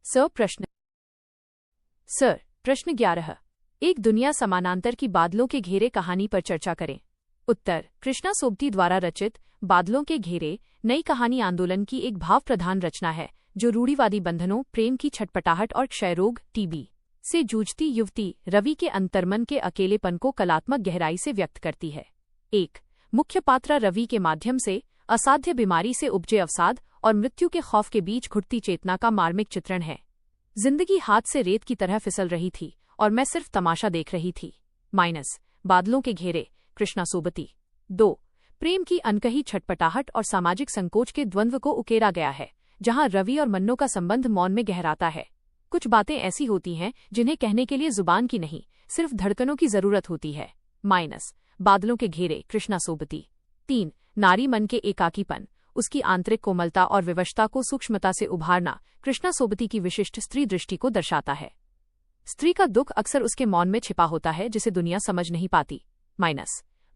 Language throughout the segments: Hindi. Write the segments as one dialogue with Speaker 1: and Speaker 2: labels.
Speaker 1: प्रश्न सर प्रश्न 11 एक दुनिया समानांतर की बादलों के घेरे कहानी पर चर्चा करें। उत्तर कृष्णा सोबती द्वारा रचित बादलों के घेरे नई कहानी आंदोलन की एक भाव प्रधान रचना है जो रूढ़िवादी बंधनों, प्रेम की छटपटाहट और क्षयरोग टीबी से जूझती युवती रवि के अंतर्मन के अकेलेपन को कलात्मक गहराई से व्यक्त करती है। एक मुख्य पात्र रवि के माध्यम से असाध्य बीमारी से उपजे अवसाद और मृत्यु के खौफ के बीच घुटती चेतना का मार्मिक चित्रण है। जिंदगी हाथ से रेत की तरह फिसल रही थी और मैं सिर्फ तमाशा देख रही थी। बादलों के घेरे कृष्णा सोबती। 2 प्रेम की अनकही छटपटाहट और सामाजिक संकोच के द्वंद्व को उकेरा गया है, जहां रवि और मन्नो का संबंध मौन में गहराता है। कुछ बातें ऐसी होती हैं जिन्हें कहने के लिए जुबान की नहीं, सिर्फ धड़कनों की जरूरत होती है। बादलों के घेरे कृष्णा सोबती। 3 नारी मन के एकाकीपन, उसकी आंतरिक कोमलता और विवशता को सूक्ष्मता से उभारना कृष्णा सोबती की विशिष्ट स्त्री दृष्टि को दर्शाता है। स्त्री का दुख अक्सर उसके मौन में छिपा होता है जिसे दुनिया समझ नहीं पाती।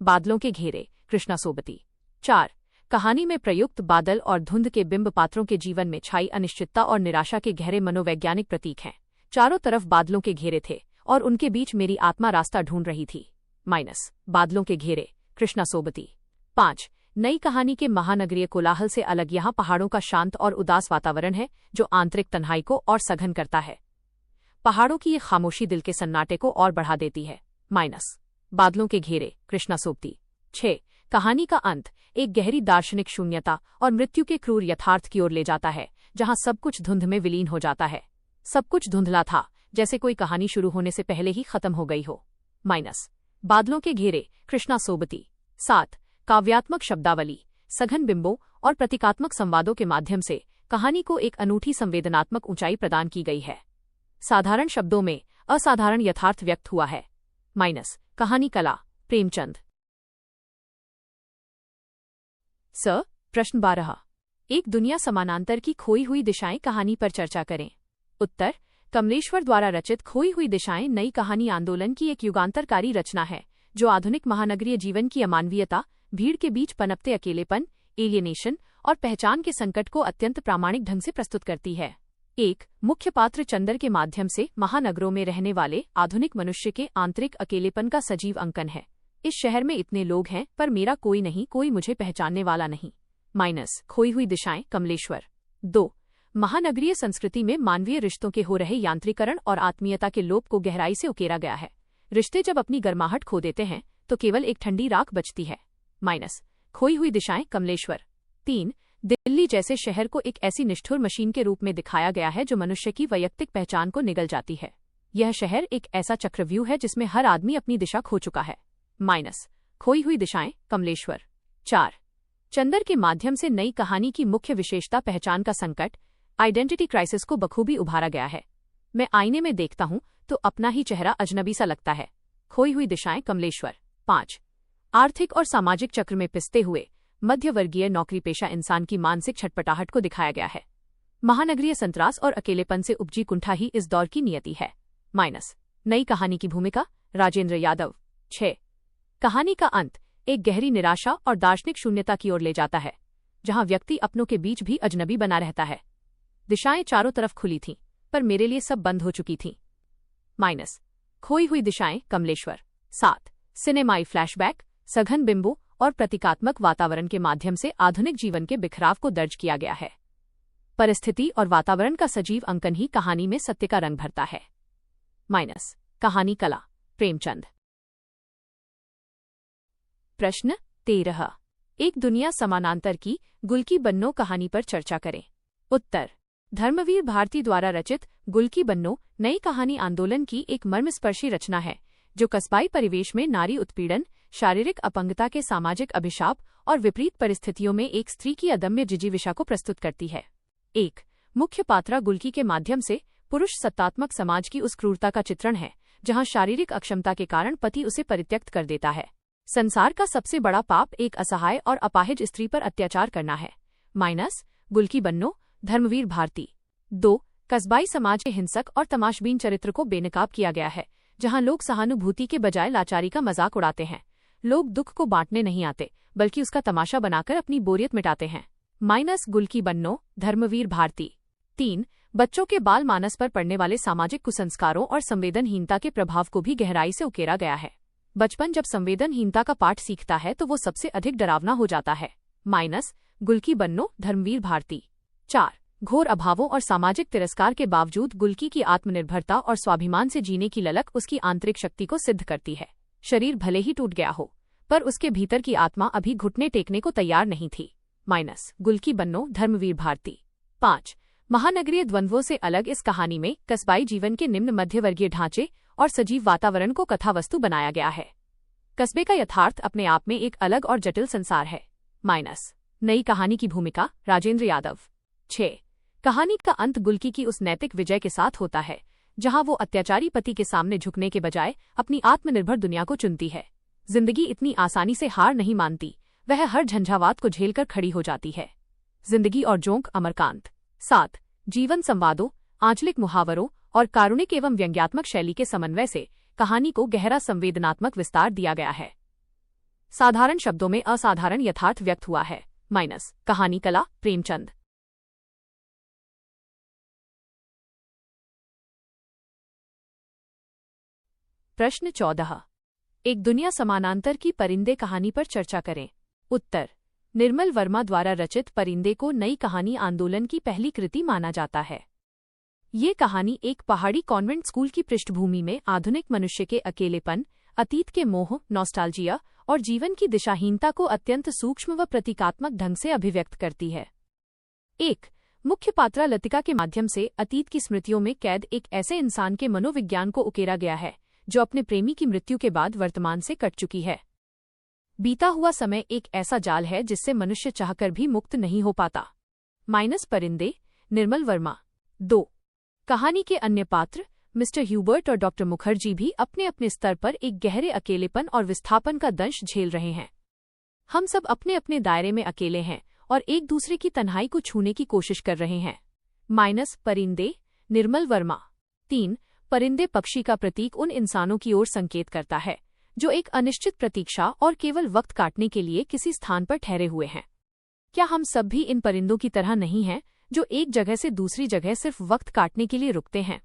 Speaker 1: बादलों के घेरे कृष्णा सोबती। 4 कहानी में प्रयुक्त बादल और धुंध के बिंब पात्रों के जीवन में छाई अनिश्चितता और निराशा के गहरे मनोवैज्ञानिक प्रतीक हैं। चारों तरफ बादलों के घेरे थे और उनके बीच मेरी आत्मा रास्ता ढूंढ रही थी। बादलों के घेरे कृष्णा सोबती। 5 नई कहानी के महानगरीय कोलाहल से अलग यहाँ पहाड़ों का शांत और उदास वातावरण है जो आंतरिक तन्हाई को और सघन करता है। पहाड़ों की ये खामोशी दिल के सन्नाटे को और बढ़ा देती है। बादलों के घेरे कृष्णा सोबती। 6 कहानी का अंत एक गहरी दार्शनिक शून्यता और मृत्यु के क्रूर यथार्थ की ओर ले जाता है, जहां सब कुछ धुंध में विलीन हो जाता है। सब कुछ धुंधला था, जैसे कोई कहानी शुरू होने से पहले ही खत्म हो गई हो। बादलों के घेरे कृष्णा सोबती। 7 काव्यात्मक शब्दावली, सघन बिंबों और प्रतीकात्मक संवादों के माध्यम से कहानी को एक अनूठी संवेदनात्मक ऊंचाई प्रदान की गई है। साधारण शब्दों में असाधारण यथार्थ व्यक्त हुआ है। कहानी कला प्रेमचंद। प्रश्न 12 एक दुनिया समानांतर की खोई हुई दिशाएं कहानी पर चर्चा करें। उत्तर कमलेश्वर द्वारा रचित खोई हुई दिशाएं नई कहानी आंदोलन की एक युगांतरकारी रचना है जो आधुनिक महानगरीय जीवन की अमानवीयता, भीड़ के बीच पनपते अकेलेपन, एलियनेशन और पहचान के संकट को अत्यंत प्रामाणिक ढंग से प्रस्तुत करती है। एक मुख्य पात्र चंदर के माध्यम से महानगरों में रहने वाले आधुनिक मनुष्य के आंतरिक अकेलेपन का सजीव अंकन है। इस शहर में इतने लोग हैं पर मेरा कोई नहीं, कोई मुझे पहचानने वाला नहीं। खोई हुई दिशाएं कमलेश्वर। 2 महानगरीय संस्कृति में मानवीय रिश्तों के हो रहे यांत्रिकरण और आत्मीयता के लोप को गहराई से उकेरा गया है। रिश्ते जब अपनी गर्माहट खो देते हैं तो केवल एक ठंडी राख बचती है। खोई हुई दिशाएं कमलेश्वर। 3 दिल्ली जैसे शहर को एक ऐसी निष्ठुर मशीन के रूप में दिखाया गया है जो मनुष्य की वैयक्तिक पहचान को निगल जाती है। यह शहर एक ऐसा चक्रव्यूह है जिसमें हर आदमी अपनी दिशा खो चुका है। खोई हुई दिशाएं कमलेश्वर। 4 चंदर के माध्यम से नई कहानी की मुख्य विशेषता पहचान का संकट, आइडेंटिटी क्राइसिस को बखूबी उभारा गया है। मैं आईने में देखता हूं तो अपना ही चेहरा अजनबी सा लगता है। खोई हुई दिशाएं कमलेश्वर। 5 आर्थिक और सामाजिक चक्र में पिसते हुए मध्यवर्गीय नौकरी पेशा इंसान की मानसिक छटपटाहट को दिखाया गया है। महानगरीय संत्रास और अकेलेपन से उपजी कुंठा ही इस दौर की नियति है। नई कहानी की भूमिका राजेंद्र यादव। 6 कहानी का अंत एक गहरी निराशा और दार्शनिक शून्यता की ओर ले जाता है, जहां व्यक्ति अपनों के बीच भी अजनबी बना रहता है। दिशाएं चारों तरफ खुली थीं, पर मेरे लिए सब बंद हो चुकी थीं। खोई हुई दिशाएं कमलेश्वर। 7 सिनेमाई फ्लैशबैक, सघन बिंबों और प्रतीकात्मक वातावरण के माध्यम से आधुनिक जीवन के बिखराव को दर्ज किया गया है। परिस्थिति और वातावरण का सजीव अंकन ही कहानी में सत्य का रंग भरता है। कहानी कला प्रेमचंद। प्रश्न 13 एक दुनिया समानांतर की गुल की बन्नो कहानी पर चर्चा करें। उत्तर धर्मवीर भारती द्वारा रचित गुल की बन्नो नई कहानी आंदोलन की एक मर्मस्पर्शी रचना है जो कस्बाई परिवेश में नारी उत्पीड़न, शारीरिक अपंगता के सामाजिक अभिशाप और विपरीत परिस्थितियों में एक स्त्री की अदम्य जिजीविषा को प्रस्तुत करती है। एक मुख्य पात्रा गुलकी के माध्यम से पुरुष सत्तात्मक समाज की उस क्रूरता का चित्रण है जहां शारीरिक अक्षमता के कारण पति उसे परित्यक्त कर देता है। संसार का सबसे बड़ा पाप एक असहाय और अपाहिज स्त्री पर अत्याचार करना है। गुलकी बन्नो धर्मवीर भारती। 2 कस्बाई समाज के हिंसक और तमाशबीन चरित्र को बेनकाब किया गया है, जहां लोग सहानुभूति के बजाय लाचारी का मजाक उड़ाते हैं। लोग दुख को बांटने नहीं आते बल्कि उसका तमाशा बनाकर अपनी बोरियत मिटाते हैं। गुलकी बन्नो धर्मवीर भारती। 3 बच्चों के बाल मानस पर पड़ने वाले सामाजिक कुसंस्कारों और संवेदनहीनता के प्रभाव को भी गहराई से उकेरा गया है। बचपन जब संवेदनहीनता का पाठ सीखता है तो वो सबसे अधिक डरावना हो जाता है। गुल्की बन्नो, धर्मवीर भारती। 4 घोर अभावों और सामाजिक तिरस्कार के बावजूद गुल्की की आत्मनिर्भरता और स्वाभिमान से जीने की ललक उसकी आंतरिक शक्ति को सिद्ध करती है। शरीर भले ही टूट गया हो, पर उसके भीतर की आत्मा अभी घुटने टेकने को तैयार नहीं थी। गुल्की बन्नो, धर्मवीर भारती। 5 महानगरीय द्वंद्वों से अलग इस कहानी में कस्बाई जीवन के निम्न मध्यवर्गीय ढांचे और सजीव वातावरण को कथावस्तु बनाया गया है। कस्बे का यथार्थ अपने आप में एक अलग और जटिल संसार है। नई कहानी की भूमिका, राजेंद्र यादव। 6 कहानी का अंत गुल्की की उस नैतिक विजय के साथ होता है जहां वो अत्याचारी पति के सामने झुकने के बजाय अपनी आत्मनिर्भर दुनिया को चुनती है। जिंदगी इतनी आसानी से हार नहीं मानती, वह हर झंझावात को झेलकर खड़ी हो जाती है। जिंदगी और जोंक, अमरकांत। 7 जीवन संवादों, आंचलिक मुहावरों और कारुणिक एवं व्यंग्यात्मक शैली के समन्वय से कहानी को गहरा संवेदनात्मक विस्तार दिया गया है। साधारण शब्दों में असाधारण यथार्थ व्यक्त हुआ है। कहानी कला, प्रेमचंद। प्रश्न 14 एक दुनिया समानांतर की परिंदे कहानी पर चर्चा करें। उत्तर, निर्मल वर्मा द्वारा रचित परिंदे को नई कहानी आंदोलन की पहली कृति माना जाता है। ये कहानी एक पहाड़ी कॉन्वेंट स्कूल की पृष्ठभूमि में आधुनिक मनुष्य के अकेलेपन, अतीत के मोह, नॉस्टैल्जिया और जीवन की दिशाहीनता को अत्यंत सूक्ष्म व प्रतीकात्मक ढंग से अभिव्यक्त करती है। एक मुख्य पात्रा लतिका के माध्यम से अतीत की स्मृतियों में कैद एक ऐसे इंसान के मनोविज्ञान को उकेरा गया है जो अपने प्रेमी की मृत्यु के बाद वर्तमान से कट चुकी है। बीता हुआ समय एक ऐसा जाल है जिससे मनुष्य चाहकर भी मुक्त नहीं हो पाता। परिंदे, निर्मल वर्मा। 2 कहानी के अन्य पात्र मिस्टर ह्यूबर्ट और डॉक्टर मुखर्जी भी अपने अपने स्तर पर एक गहरे अकेलेपन और विस्थापन का दंश झेल रहे हैं। हम सब अपने अपने दायरे में अकेले हैं और एक दूसरे की तन्हाई को छूने की कोशिश कर रहे हैं। परिंदे, निर्मल वर्मा। 3 परिंदे पक्षी का प्रतीक उन इंसानों की ओर संकेत करता है जो एक अनिश्चित प्रतीक्षा और केवल वक्त काटने के लिए किसी स्थान पर ठहरे हुए हैं। क्या हम सब भी इन परिंदों की तरह नहीं हैं जो एक जगह से दूसरी जगह सिर्फ वक्त काटने के लिए रुकते हैं?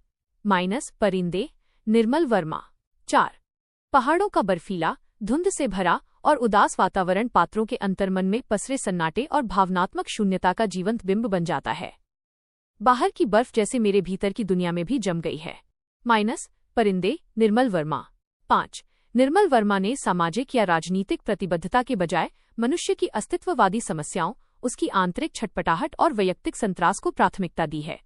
Speaker 1: परिंदे, निर्मल वर्मा। 4 पहाड़ों का बर्फीला, धुंध से भरा और उदास वातावरण पात्रों के अंतर्मन में पसरे सन्नाटे और भावनात्मक शून्यता का जीवंत बिंब बन जाता है। बाहर की बर्फ जैसे मेरे भीतर की दुनिया में भी जम गई है। परिंदे, निर्मल वर्मा। 5 निर्मल वर्मा ने सामाजिक या राजनीतिक प्रतिबद्धता के बजाय मनुष्य की अस्तित्ववादी समस्याओं, उसकी आंतरिक छटपटाहट और वैयक्तिक संत्रास को प्राथमिकता दी है।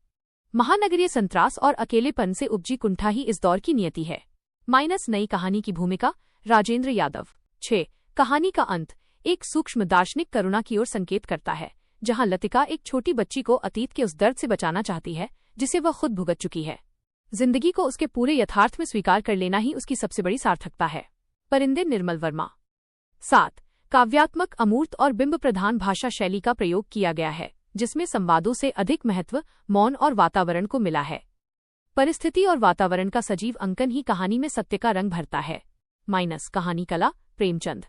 Speaker 1: महानगरीय संत्रास और अकेलेपन से उपजी कुंठा ही इस दौर की नियति है। नई कहानी की भूमिका, राजेंद्र यादव। 6 कहानी का अंत एक सूक्ष्म दार्शनिक करुणा की ओर संकेत करता है, जहां लतिका एक छोटी बच्ची को अतीत के उस दर्द से बचाना चाहती है जिसे वह खुद भुगत चुकी है। जिंदगी को उसके पूरे यथार्थ में स्वीकार कर लेना ही उसकी सबसे बड़ी सार्थकता है। परिंदे, निर्मल वर्मा। 7 काव्यात्मक, अमूर्त और बिंब प्रधान भाषा शैली का प्रयोग किया गया है, जिसमें संवादों से अधिक महत्व मौन और वातावरण को मिला है। परिस्थिति और वातावरण का सजीव अंकन ही कहानी में सत्य का रंग भरता है। कहानी कला, प्रेमचंद।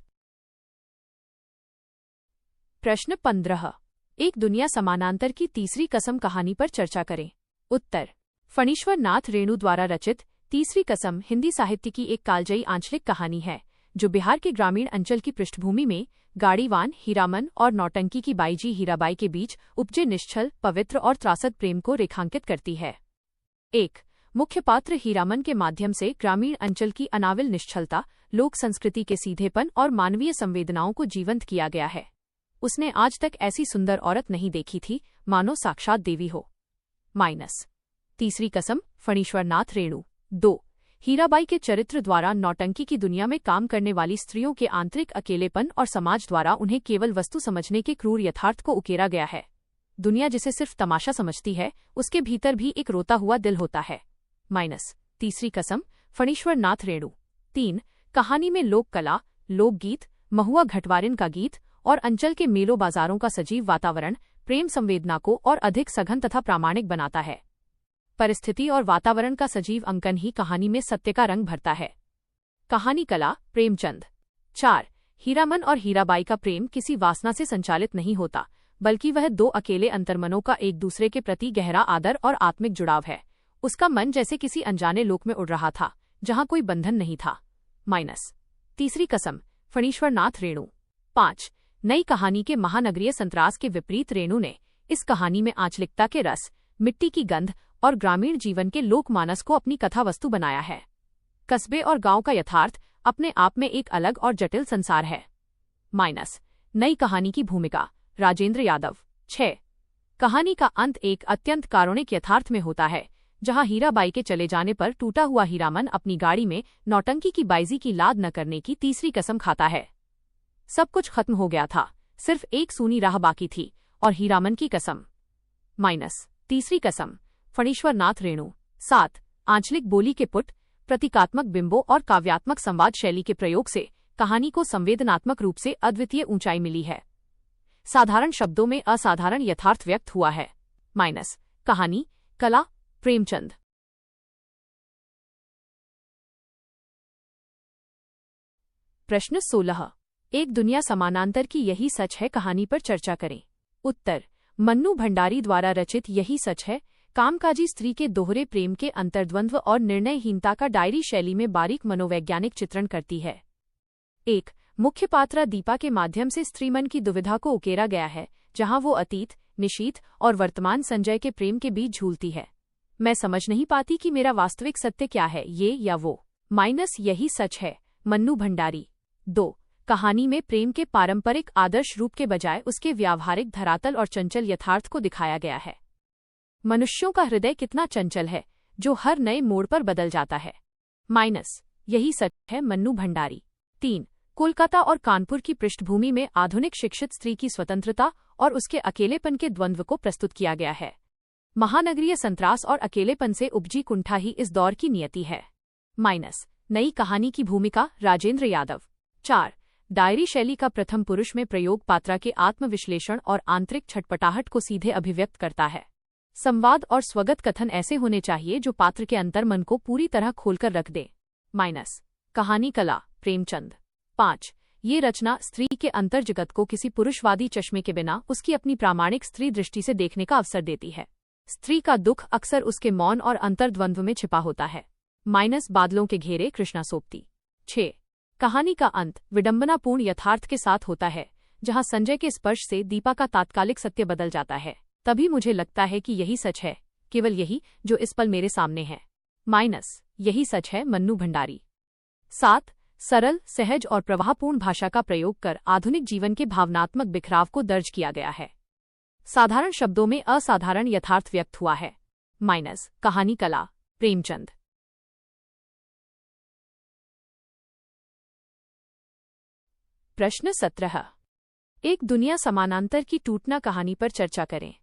Speaker 1: प्रश्न 15 एक दुनिया समानांतर की तीसरी कसम कहानी पर चर्चा करें। उत्तर, फणीश्वर नाथ रेणु द्वारा रचित तीसरी कसम हिंदी साहित्य की एक कालजयी आंचलिक कहानी है जो बिहार के ग्रामीण अंचल की पृष्ठभूमि में गाड़ीवान हीरामन और नौटंकी की बाईजी हीराबाई के बीच उपजे निश्चल, पवित्र और त्रासद प्रेम को रेखांकित करती है। 1 मुख्य पात्र हीरामन के माध्यम से ग्रामीण अंचल की अनाविल निश्चलता, लोक संस्कृति के सीधेपन और मानवीय संवेदनाओं को जीवंत किया गया है। उसने आज तक ऐसी सुंदर औरत नहीं देखी थी, मानो साक्षात देवी हो। तीसरी कसम, फणीश्वर नाथ रेणु। 2 हीराबाई के चरित्र द्वारा नौटंकी की दुनिया में काम करने वाली स्त्रियों के आंतरिक अकेलेपन और समाज द्वारा उन्हें केवल वस्तु समझने के क्रूर यथार्थ को उकेरा गया है। दुनिया जिसे सिर्फ तमाशा समझती है, उसके भीतर भी एक रोता हुआ दिल होता है। तीसरी कसम, फणीश्वर नाथ रेणु। 3 कहानी में लोक कला, लोकगीत, महुआ घटवारिन का गीत और अंचल के मेलों बाजारों का सजीव वातावरण प्रेम संवेदना को और अधिक सघन तथा प्रामाणिक बनाता है। परिस्थिति और वातावरण का सजीव अंकन ही कहानी में सत्य का रंग भरता है। कहानी कला, प्रेमचंद। 4 हीरामन और हीराबाई का प्रेम किसी वासना से संचालित नहीं होता, बल्कि वह दो अकेले अंतर्मनों का एक दूसरे के प्रति गहरा आदर और आत्मिक जुड़ाव है। उसका मन जैसे किसी अनजाने लोक में उड़ रहा था, जहां कोई बंधन नहीं था। तीसरी कसम, फणीश्वरनाथ रेणु। 5 नई कहानी के महानगरीय संतरास के विपरीत रेणु ने इस कहानी में आंचलिकता के रस, मिट्टी की गंध और ग्रामीण जीवन के लोकमानस को अपनी कथा वस्तु बनाया है। कस्बे और गांव का यथार्थ अपने आप में एक अलग और जटिल संसार है। नई कहानी की भूमिका, राजेंद्र यादव। 6 कहानी का अंत एक अत्यंत कारुणिक यथार्थ में होता है, जहां हीराबाई के चले जाने पर टूटा हुआ हीरामन अपनी गाड़ी में नौटंकी की बाइजी की लाद न करने की तीसरी कसम खाता है। सब कुछ खत्म हो गया था, सिर्फ एक सूनी राह बाकी थी, और हीरामन की कसम। तीसरी कसम, फणीश्वरनाथ रेणु। 7 आंचलिक बोली के पुट, प्रतीकात्मक बिंबों और काव्यात्मक संवाद शैली के प्रयोग से कहानी को संवेदनात्मक रूप से अद्वितीय ऊंचाई मिली है। साधारण शब्दों में असाधारण यथार्थ व्यक्त हुआ है। कहानी, कला, प्रेमचंद। प्रश्न 16, एक दुनिया समानांतर की यही सच है कहानी पर चर्चा करें। उत्तर, मन्नू भंडारी द्वारा रचित यही सच है कामकाजी स्त्री के दोहरे प्रेम के अंतर्द्वंद्व और निर्णयहीनता का डायरी शैली में बारीक मनोवैज्ञानिक चित्रण करती है। 1 मुख्य पात्रा दीपा के माध्यम से स्त्रीमन की दुविधा को उकेरा गया है, जहां वो अतीत, निशीथ और वर्तमान संजय के प्रेम के बीच झूलती है। मैं समझ नहीं पाती कि मेरा वास्तविक सत्य क्या है, ये या वो। यही सच है, मन्नू भंडारी। 2 कहानी में प्रेम के पारंपरिक आदर्श रूप के बजाय उसके व्यावहारिक धरातल और चंचल यथार्थ को दिखाया गया है। मनुष्यों का हृदय कितना चंचल है, जो हर नए मोड़ पर बदल जाता है। यही सच है, मन्नू भंडारी। 3 कोलकाता और कानपुर की पृष्ठभूमि में आधुनिक शिक्षित स्त्री की स्वतंत्रता और उसके अकेलेपन के द्वंद्व को प्रस्तुत किया गया है। महानगरीय संत्रास और अकेलेपन से उपजी कुंठा ही इस दौर की नियति है। नई कहानी की भूमिका, राजेंद्र यादव। 4 डायरी शैली का प्रथम पुरुष में प्रयोग पात्रा के आत्मविश्लेषण और आंतरिक छटपटाहट को सीधे अभिव्यक्त करता है। संवाद और स्वगत कथन ऐसे होने चाहिए जो पात्र के अंतर्मन को पूरी तरह खोलकर रख दे। कहानी, कला, प्रेमचंद। 5 ये रचना स्त्री के अंतर्जगत को किसी पुरुषवादी चश्मे के बिना उसकी अपनी प्रामाणिक स्त्री दृष्टि से देखने का अवसर देती है। स्त्री का दुख अक्सर उसके मौन और अंतर्द्वंद्व में छिपा होता है। बादलों के घेरे, कृष्णा सोबती। 6 कहानी का अंत विडंबनापूर्ण यथार्थ के साथ होता है, जहां संजय के स्पर्श से दीपा का तात्कालिक सत्य बदल जाता है। तभी मुझे लगता है कि यही सच है, केवल यही जो इस पल मेरे सामने है। यही सच है, मन्नू भंडारी। 7 सरल, सहज और प्रवाहपूर्ण भाषा का प्रयोग कर आधुनिक जीवन के भावनात्मक बिखराव को दर्ज किया गया है। साधारण शब्दों में असाधारण यथार्थ व्यक्त हुआ है। कहानी, कला, प्रेमचंद। प्रश्न 17, एक दुनिया समानांतर की टूटना कहानी पर चर्चा करें।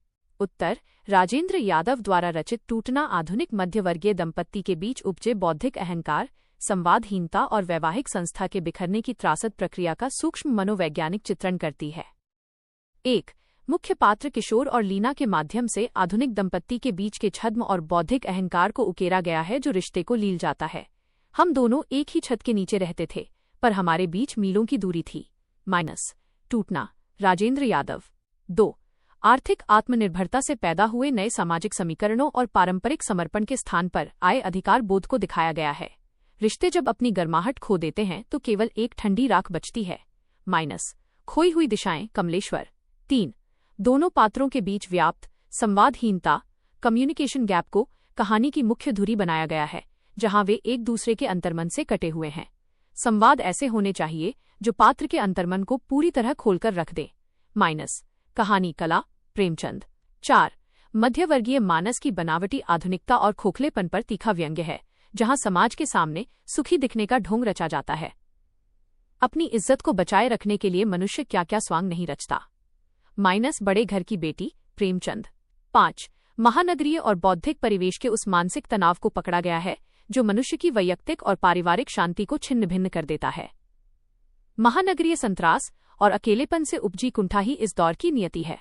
Speaker 1: उत्तर, राजेंद्र यादव द्वारा रचित टूटना आधुनिक मध्यवर्गीय दंपत्ति के बीच उपजे बौद्धिक अहंकार, संवादहीनता और वैवाहिक संस्था के बिखरने की त्रासद प्रक्रिया का सूक्ष्म मनोवैज्ञानिक चित्रण करती है। 1 मुख्य पात्र किशोर और लीना के माध्यम से आधुनिक दंपत्ति के बीच के छद्म और बौद्धिक अहंकार को उकेरा गया है, जो रिश्ते को लील जाता है। हम दोनों एक ही छत के नीचे रहते थे, पर हमारे बीच मीलों की दूरी थी। टूटना, राजेंद्र यादव। 2 आर्थिक आत्मनिर्भरता से पैदा हुए नए सामाजिक समीकरणों और पारंपरिक समर्पण के स्थान पर आए अधिकार बोध को दिखाया गया है। रिश्ते जब अपनी गर्माहट खो देते हैं तो केवल एक ठंडी राख बचती है। खोई हुई दिशाएं, कमलेश्वर। 3 दोनों पात्रों के बीच व्याप्त संवादहीनता, कम्युनिकेशन गैप को कहानी की मुख्य धुरी बनाया गया है, जहां वे एक दूसरे के अंतर्मन से कटे हुए हैं। संवाद ऐसे होने चाहिए जो पात्र के अंतर्मन को पूरी तरह खोलकर रख दे। कहानी, कला, प्रेमचंद। 4 मध्यवर्गीय मानस की बनावटी आधुनिकता और खोखलेपन पर तीखा व्यंग्य है, जहां समाज के सामने सुखी दिखने का ढोंग रचा जाता है। अपनी इज्जत को बचाए रखने के लिए मनुष्य क्या क्या स्वांग नहीं रचता। बड़े घर की बेटी, प्रेमचंद। 5 महानगरीय और बौद्धिक परिवेश के उस मानसिक तनाव को पकड़ा गया है जो मनुष्य की वैयक्तिक और पारिवारिक शांति को छिन्न भिन्न कर देता है। महानगरीय संत्रास और अकेलेपन से उपजी कुंठा ही इस दौर की नियति है।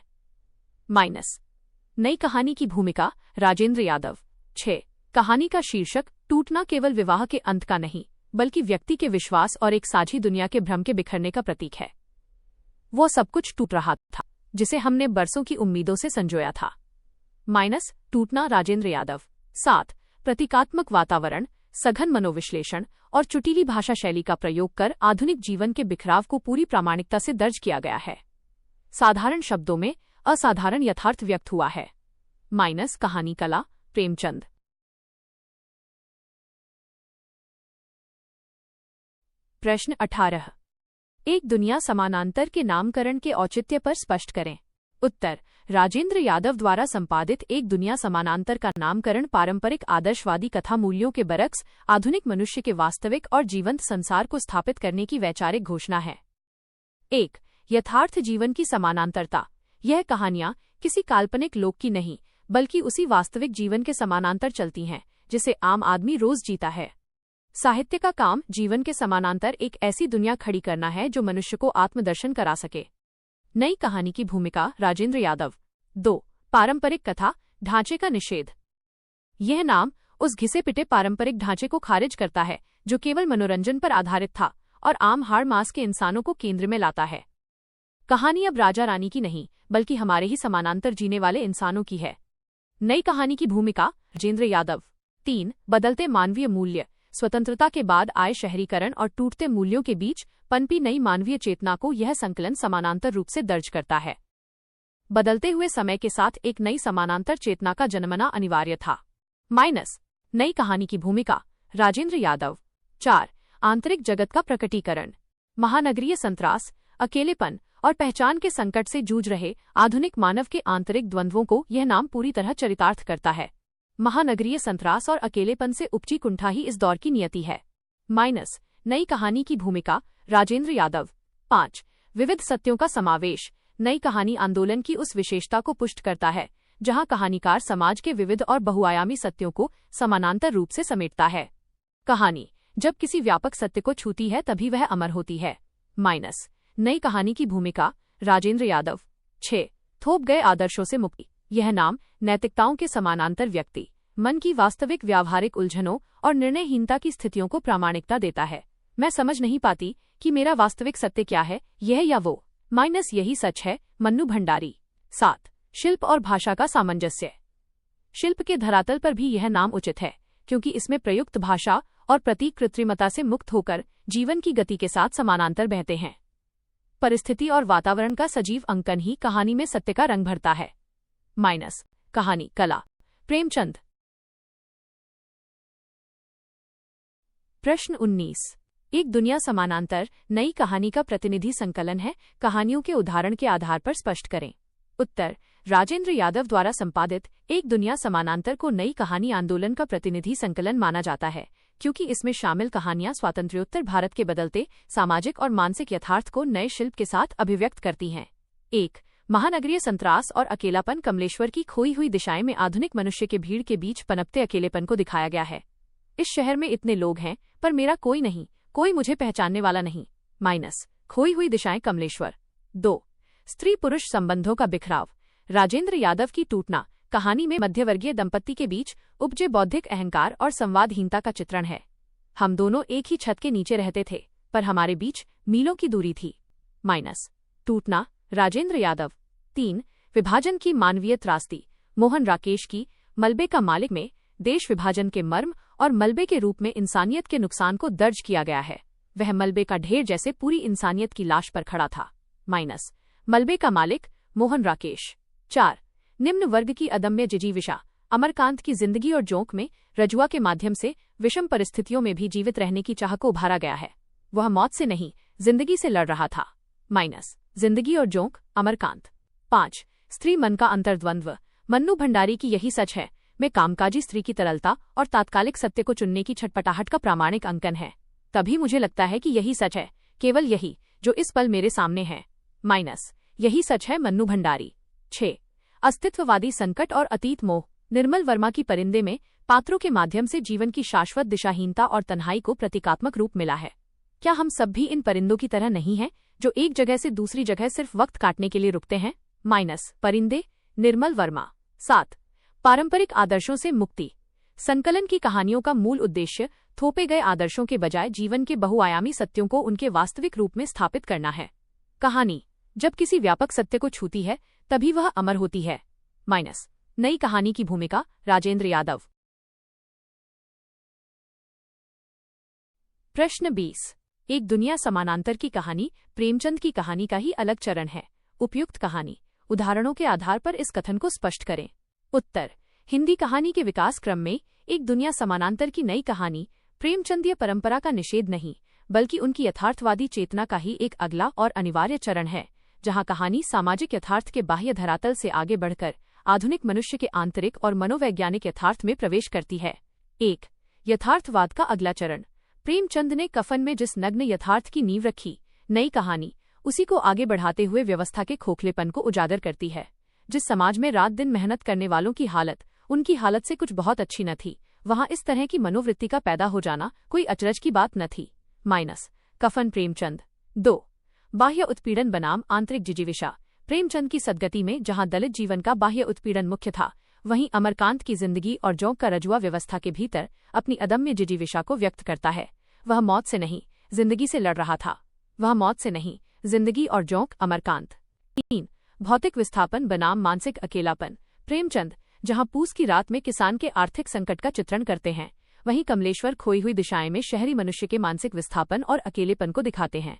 Speaker 1: नई कहानी की भूमिका, राजेंद्र यादव। 6 कहानी का शीर्षक टूटना केवल विवाह के अंत का नहीं, बल्कि व्यक्ति के विश्वास और एक साझी दुनिया के भ्रम के बिखरने का प्रतीक है। वो सब कुछ टूट रहा था, जिसे हमने बरसों की उम्मीदों से संजोया था। माइनस टूटना राजेंद्र यादव। 7 प्रतीकात्मक वातावरण, सघन मनोविश्लेषण और चुटीली भाषा शैली का प्रयोग कर आधुनिक जीवन के बिखराव को पूरी प्रामाणिकता से दर्ज किया गया है। साधारण शब्दों में असाधारण यथार्थ व्यक्त हुआ है। माइनस कहानी कला, प्रेमचंद। प्रश्न 18। एक दुनिया समानांतर के नामकरण के औचित्य पर स्पष्ट करें। उत्तर, राजेंद्र यादव द्वारा संपादित एक दुनिया समानांतर का नामकरण पारंपरिक आदर्शवादी कथा मूल्यों के बरक्स आधुनिक मनुष्य के वास्तविक और जीवंत संसार को स्थापित करने की वैचारिक घोषणा है। 1 यथार्थ जीवन की समानांतरता। यह कहानियां किसी काल्पनिक लोक की नहीं, बल्कि उसी वास्तविक जीवन के समानांतर चलती हैं जिसे आम आदमी रोज जीता है। साहित्य का काम जीवन के समानांतर एक ऐसी दुनिया खड़ी करना है जो मनुष्य को आत्मदर्शन करा सके। नई कहानी की भूमिका राजेंद्र यादव। 2 पारंपरिक कथा ढांचे का निषेध। यह नाम उस घिसे पिटे पारंपरिक ढांचे को खारिज करता है जो केवल मनोरंजन पर आधारित था और आम हाड़ मास के इंसानों को केंद्र में लाता है। कहानी अब राजा रानी की नहीं, बल्कि हमारे ही समानांतर जीने वाले इंसानों की है। नई कहानी की भूमिका राजेंद्र यादव। 3 बदलते मानवीय मूल्य। स्वतंत्रता के बाद आए शहरीकरण और टूटते मूल्यों के बीच पनपी नई मानवीय चेतना को यह संकलन समानांतर रूप से दर्ज करता है। बदलते हुए समय के साथ एक नई समानांतर चेतना का जन्मना अनिवार्य था। माइनस नई कहानी की भूमिका राजेंद्र यादव। 4 आंतरिक जगत का प्रकटीकरण। महानगरीय संत्रास, अकेलेपन और पहचान के संकट से जूझ रहे आधुनिक मानव के आंतरिक द्वंद्वों को यह नाम पूरी तरह चरितार्थ करता है। महानगरीय संत्रास और अकेलेपन से उपजी कुंठा ही इस दौर की नियति है। माइनस नई कहानी की भूमिका राजेंद्र यादव। 5 विविध सत्यों का समावेश। नई कहानी आंदोलन की उस विशेषता को पुष्ट करता है जहां कहानीकार समाज के विविध और बहुआयामी सत्यों को समानांतर रूप से समेटता है। कहानी जब किसी व्यापक सत्य को छूती है तभी वह अमर होती है। माइनस नई कहानी की भूमिका राजेंद्र यादव। 6 थोप गए आदर्शों से मुक्ति। यह नाम नैतिकताओं के समानांतर व्यक्ति, मन की वास्तविक व्यावहारिक उलझनों और निर्णयहीनता की स्थितियों को प्रामाणिकता देता है। मैं समझ नहीं पाती कि मेरा वास्तविक सत्य क्या है, यह या वो। माइनस यही सच है, मन्नू भंडारी। 7 शिल्प और भाषा का सामंजस्य। शिल्प के धरातल पर भी यह नाम उचित है, क्योंकि इसमें प्रयुक्त भाषा और प्रतीक कृत्रिमता से मुक्त होकर जीवन की गति के साथ समानांतर बहते हैं। परिस्थिति और वातावरण का सजीव अंकन ही कहानी में सत्य का रंग भरता है। माइनस कहानी कला, प्रेमचंद। प्रश्न 19। एक दुनिया समानांतर नई कहानी का प्रतिनिधि संकलन है, कहानियों के उदाहरण के आधार पर स्पष्ट करें। उत्तर, राजेंद्र यादव द्वारा संपादित एक दुनिया समानांतर को नई कहानी आंदोलन का प्रतिनिधि संकलन माना जाता है, क्योंकि इसमें शामिल कहानियां स्वातंत्र्योत्तर भारत के बदलते सामाजिक और मानसिक यथार्थ को नए शिल्प के साथ अभिव्यक्त करती हैं। 1 महानगरीय संत्रास और अकेलापन। कमलेश्वर की खोई हुई दिशाएं में आधुनिक मनुष्य के भीड़ के बीच पनपते अकेलेपन को दिखाया गया है। इस शहर में इतने लोग हैं, पर मेरा कोई नहीं, कोई मुझे पहचानने वाला नहीं। माइनस खोई हुई दिशाएं कमलेश्वर। 2 स्त्री पुरुष संबंधों का बिखराव। राजेंद्र यादव की टूटना कहानी में मध्यवर्गीय दंपत्ति के बीच उपजे बौद्धिक अहंकार और संवादहीनता का चित्रण है। हम दोनों एक ही छत के नीचे रहते थे, पर हमारे बीच मीलों की दूरी थी। माइनस टूटना राजेंद्र यादव। 3 विभाजन की मानवीय त्रासदी। मोहन राकेश की मलबे का मालिक में देश विभाजन के मर्म और मलबे के रूप में इंसानियत के नुकसान को दर्ज किया गया है। वह मलबे का ढेर जैसे पूरी इंसानियत की लाश पर खड़ा था। माइनस मलबे का मालिक मोहन राकेश। 4 निम्न वर्ग की अदम्य जिजीविषा। अमरकांत की जिंदगी और जोंक में रजुआ के माध्यम से विषम परिस्थितियों में भी जीवित रहने की चाह को उभारा गया है। वह मौत से नहीं, जिंदगी से लड़ रहा था। माइनस जिंदगी और जोंक अमरकांत। 5 स्त्री मन का अंतर्द्वंद्व। मन्नू भंडारी की यही सच है में कामकाजी स्त्री की तरलता और तात्कालिक सत्य को चुनने की छटपटाहट का प्रामाणिक अंकन है। तभी मुझे लगता है कि यही सच है, केवल यही, जो इस पल मेरे सामने है। माइनस यही सच है मन्नू भंडारी। 6 अस्तित्ववादी संकट और अतीत मोह। निर्मल वर्मा की परिंदे में पात्रों के माध्यम से जीवन की शाश्वत दिशाहीनता और तन्हाई को प्रतीकात्मक रूप मिला है। क्या हम सब भी इन परिंदों की तरह नहीं हैं, जो एक जगह से दूसरी जगह सिर्फ वक्त काटने के लिए रुकते हैं? माइनस परिंदे निर्मल वर्मा। 7 पारंपरिक आदर्शों से मुक्ति। संकलन की कहानियों का मूल उद्देश्य थोपे गए आदर्शों के बजाय जीवन के बहुआयामी सत्यों को उनके वास्तविक रूप में स्थापित करना है। कहानी जब किसी व्यापक सत्य को छूती है तभी वह अमर होती है। माइनस नई कहानी की भूमिका राजेंद्र यादव। प्रश्न 20। एक दुनिया समानांतर की कहानी प्रेमचंद की कहानी का ही अलग चरण है। उपयुक्त कहानी उदाहरणों के आधार पर इस कथन को स्पष्ट करें। उत्तर। हिंदी कहानी के विकास क्रम में एक दुनिया समानांतर की नई कहानी प्रेमचंदीय परंपरा का निषेध नहीं, बल्कि उनकी यथार्थवादी चेतना का ही एक अगला और अनिवार्य चरण है, जहां कहानी सामाजिक यथार्थ के बाह्य धरातल से आगे बढ़कर आधुनिक मनुष्य के आंतरिक और मनोवैज्ञानिक यथार्थ में प्रवेश करती है। 1। यथार्थवाद का अगला चरण। प्रेमचंद ने कफन में जिस नग्न यथार्थ की नींव रखी, नई कहानी उसी को आगे बढ़ाते हुए व्यवस्था के खोखलेपन को उजागर करती है। जिस समाज में रात दिन मेहनत करने वालों की हालत उनकी हालत से कुछ बहुत अच्छी न थी, वहां इस तरह की मनोवृत्ति का पैदा हो जाना कोई अचरज की बात न थी। माइनस कफन प्रेमचंद। 2। बाह्य उत्पीड़न बनाम आंतरिक जिजीविषा। प्रेमचंद की सदगति में जहां दलित जीवन का बाह्य उत्पीड़न मुख्य था, वहीं अमरकांत की जिंदगी और जोंक का रजुआ व्यवस्था के भीतर अपनी अदम्य जिजीविषा को व्यक्त करता है। वह मौत से नहीं, जिंदगी से लड़ रहा था। वह मौत से नहीं, जिंदगी और जोंक अमरकांत। 3। भौतिक विस्थापन बनाम मानसिक अकेलापन। प्रेमचंद जहां पूस की रात में किसान के आर्थिक संकट का चित्रण करते हैं, वहीं कमलेश्वर खोई हुई दिशाएं में शहरी मनुष्य के मानसिक विस्थापन और अकेलेपन को दिखाते हैं।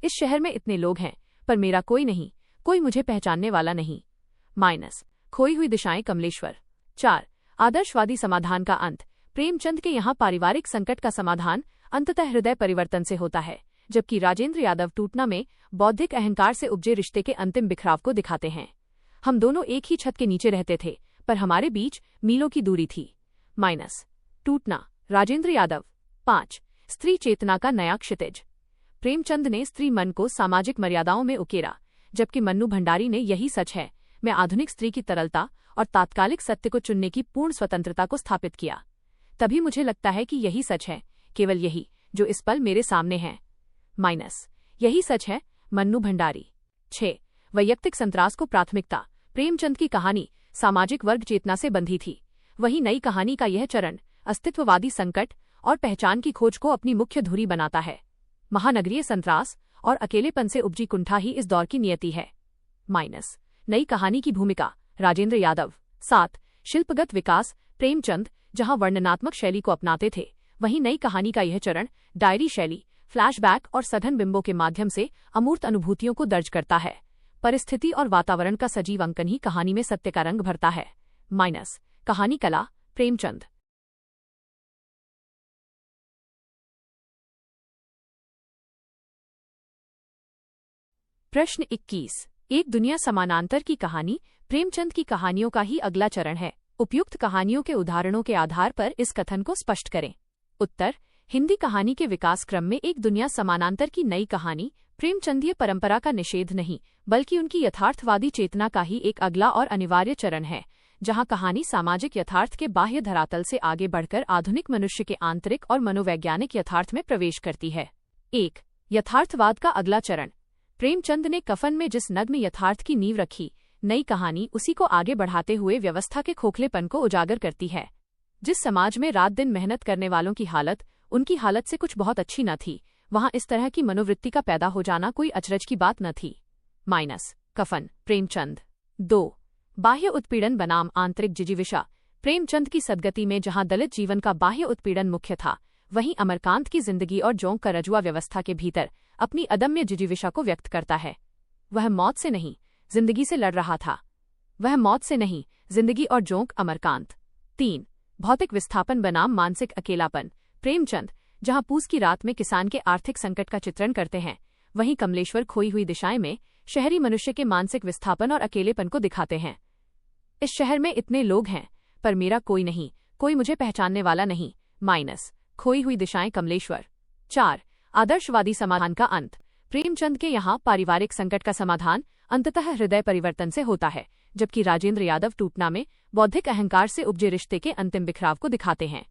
Speaker 1: इस शहर में इतने लोग हैं, पर मेरा कोई नहीं, कोई मुझे पहचानने वाला नहीं। माइनस खोई हुई दिशाएं कमलेश्वर। 4। आदर्शवादी समाधान का अंत। प्रेमचंद के यहाँ पारिवारिक संकट का समाधान अंततः हृदय परिवर्तन से होता है, जबकि राजेंद्र यादव टूटना में बौद्धिक अहंकार से उपजे रिश्ते के अंतिम बिखराव को दिखाते हैं। हम दोनों एक ही छत के नीचे रहते थे, पर हमारे बीच मीलों की दूरी थी। माइनस टूटना राजेंद्र यादव। 5। स्त्री चेतना का नया क्षितिज। प्रेमचंद ने स्त्री मन को सामाजिक मर्यादाओं में उकेरा, जबकि मन्नू भंडारी ने यही सच है में आधुनिक स्त्री की तरलता और तात्कालिक सत्य को चुनने की पूर्ण स्वतंत्रता को स्थापित किया। तभी मुझे लगता है कि यही सच है, केवल यही, जो इस पल मेरे सामने है। माइनस यही सच है मन्नू भंडारी। 6। वैयक्तिक संतरास को प्राथमिकता। प्रेमचंद की कहानी सामाजिक वर्ग चेतना से बंधी थी, वहीं नई कहानी का यह चरण अस्तित्ववादी संकट और पहचान की खोज को अपनी मुख्य धुरी बनाता है। महानगरीय संतरास और अकेलेपन से उपजी कुंठा ही इस दौर की नियति है। माइनस नई कहानी की भूमिका राजेंद्र यादव। 7। शिल्पगत विकास। प्रेमचंद जहां वर्णनात्मक शैली को अपनाते थे, वहीं नई कहानी का यह चरण डायरी शैली, फ्लैशबैक और सघन बिंबों के माध्यम से अमूर्त अनुभूतियों को दर्ज करता है। परिस्थिति और वातावरण का सजीव अंकन ही कहानी में सत्य का रंग भरता है। माइनस कहानी कला। प्रेमचंद। प्रश्न 21। एक दुनिया समानांतर की कहानी प्रेमचंद की कहानियों का ही अगला चरण है। उपयुक्त कहानियों के उदाहरणों के आधार पर इस कथन को स्पष्ट करें। उत्तर। हिंदी कहानी के विकास क्रम में एक दुनिया समानांतर की नई कहानी प्रेमचंदीय परंपरा का निषेध नहीं, बल्कि उनकी यथार्थवादी चेतना का ही एक अगला और अनिवार्य चरण है, जहां कहानी सामाजिक यथार्थ के बाह्य धरातल से आगे बढ़कर आधुनिक मनुष्य के आंतरिक और मनोवैज्ञानिक यथार्थ में प्रवेश करती है। 1। यथार्थवाद का अगला चरण। प्रेमचंद ने कफन में जिस नग्न यथार्थ की नींव रखी, नई कहानी उसी को आगे बढ़ाते हुए व्यवस्था के खोखलेपन को उजागर करती है। जिस समाज में रात दिन मेहनत करने वालों की हालत उनकी हालत से कुछ बहुत अच्छी न थी, वहां इस तरह की मनोवृत्ति का पैदा हो जाना कोई अचरज की बात न थी। माइनस कफन प्रेमचंद। 2। बाह्य उत्पीड़न बनाम आंतरिक जिजीविषा। प्रेमचंद की सदगति में जहां दलित जीवन का बाह्य उत्पीड़न मुख्य था, वहीं अमरकांत की जिंदगी और जोंक का रजुआ व्यवस्था के भीतर अपनी अदम्य जिजीविषा को व्यक्त करता है। वह मौत से नहीं, जिंदगी से लड़ रहा था। वह मौत से नहीं, जिंदगी और जोंक अमरकांत। 3। भौतिक विस्थापन बनाम मानसिक अकेलापन। प्रेमचंद जहां पूस की रात में किसान के आर्थिक संकट का चित्रण करते हैं, वहीं कमलेश्वर खोई हुई दिशाएं में शहरी मनुष्य के मानसिक विस्थापन और अकेलेपन को दिखाते हैं। इस शहर में इतने लोग हैं, पर मेरा कोई नहीं, कोई मुझे पहचानने वाला नहीं। माइनस खोई हुई दिशाएं कमलेश्वर। 4। आदर्शवादी समाधान का अंत। प्रेमचंद के यहाँ पारिवारिक संकट का समाधान अंततः हृदय परिवर्तन से होता है, जबकि राजेंद्र यादव टूटना में बौद्धिक अहंकार से उपजे रिश्ते के अंतिम बिखराव को दिखाते हैं।